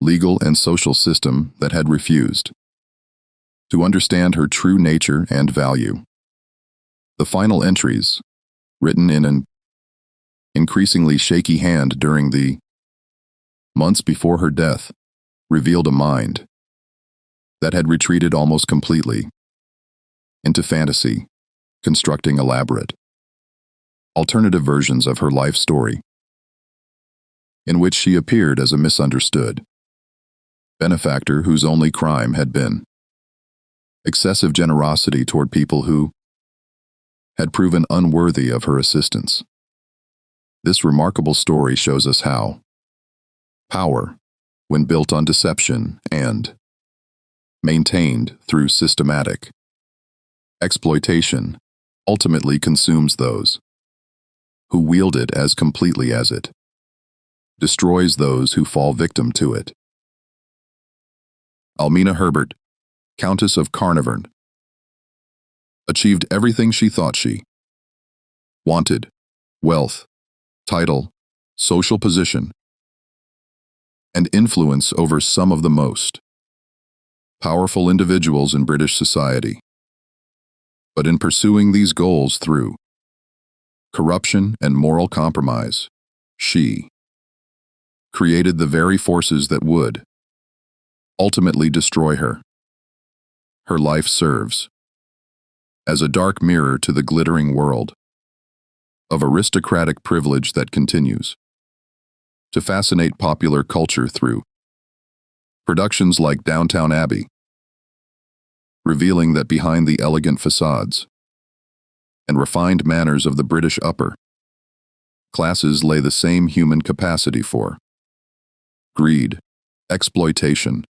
S1: legal and social system that had refused to understand her true nature and value. The final entries, written in an increasingly shaky hand during the months before her death, revealed a mind that had retreated almost completely into fantasy, constructing elaborate, alternative versions of her life story, in which she appeared as a misunderstood benefactor whose only crime had been excessive generosity toward people who had proven unworthy of her assistance. This remarkable story shows us how power, when built on deception and maintained through systematic exploitation, ultimately consumes those who wield it as completely as it destroys those who fall victim to it. Almina Herbert, Countess of Carnarvon, achieved everything she thought she wanted: wealth, title, social position, and influence over some of the most powerful individuals in British society. But in pursuing these goals through corruption and moral compromise, she created the very forces that would ultimately destroy her. Her life serves as a dark mirror to the glittering world of aristocratic privilege that continues to fascinate popular culture through productions like Downton Abbey, revealing that behind the elegant facades and refined manners of the British upper classes lay the same human capacity for greed, exploitation,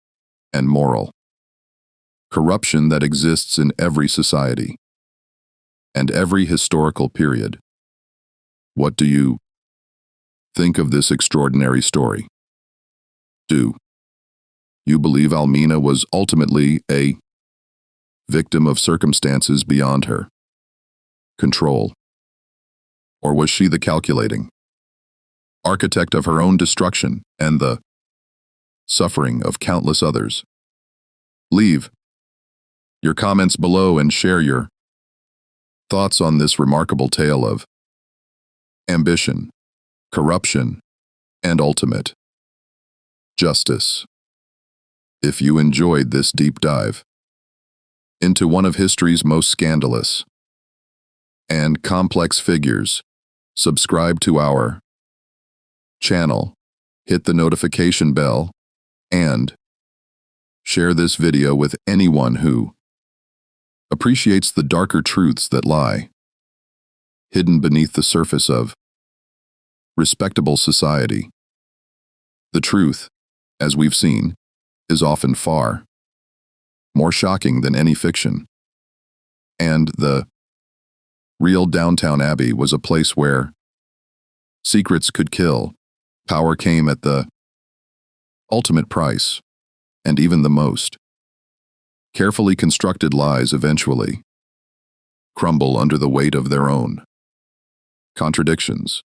S1: and moral corruption that exists in every society and every historical period. What do you think of this extraordinary story? Do you believe Almina was ultimately a victim of circumstances beyond her control? Or was she the calculating architect of her own destruction and the suffering of countless others? Leave your comments below and share your thoughts on this remarkable tale of ambition, corruption, and ultimate justice. If you enjoyed this deep dive into one of history's most scandalous and complex figures, subscribe to our channel, hit the notification bell, and share this video with anyone who appreciates the darker truths that lie hidden beneath the surface of respectable society. The truth, as we've seen, is often far more shocking than any fiction. And the real Downton Abbey was a place where secrets could kill, power came at the ultimate price, and even the most carefully constructed lies eventually crumble under the weight of their own contradictions.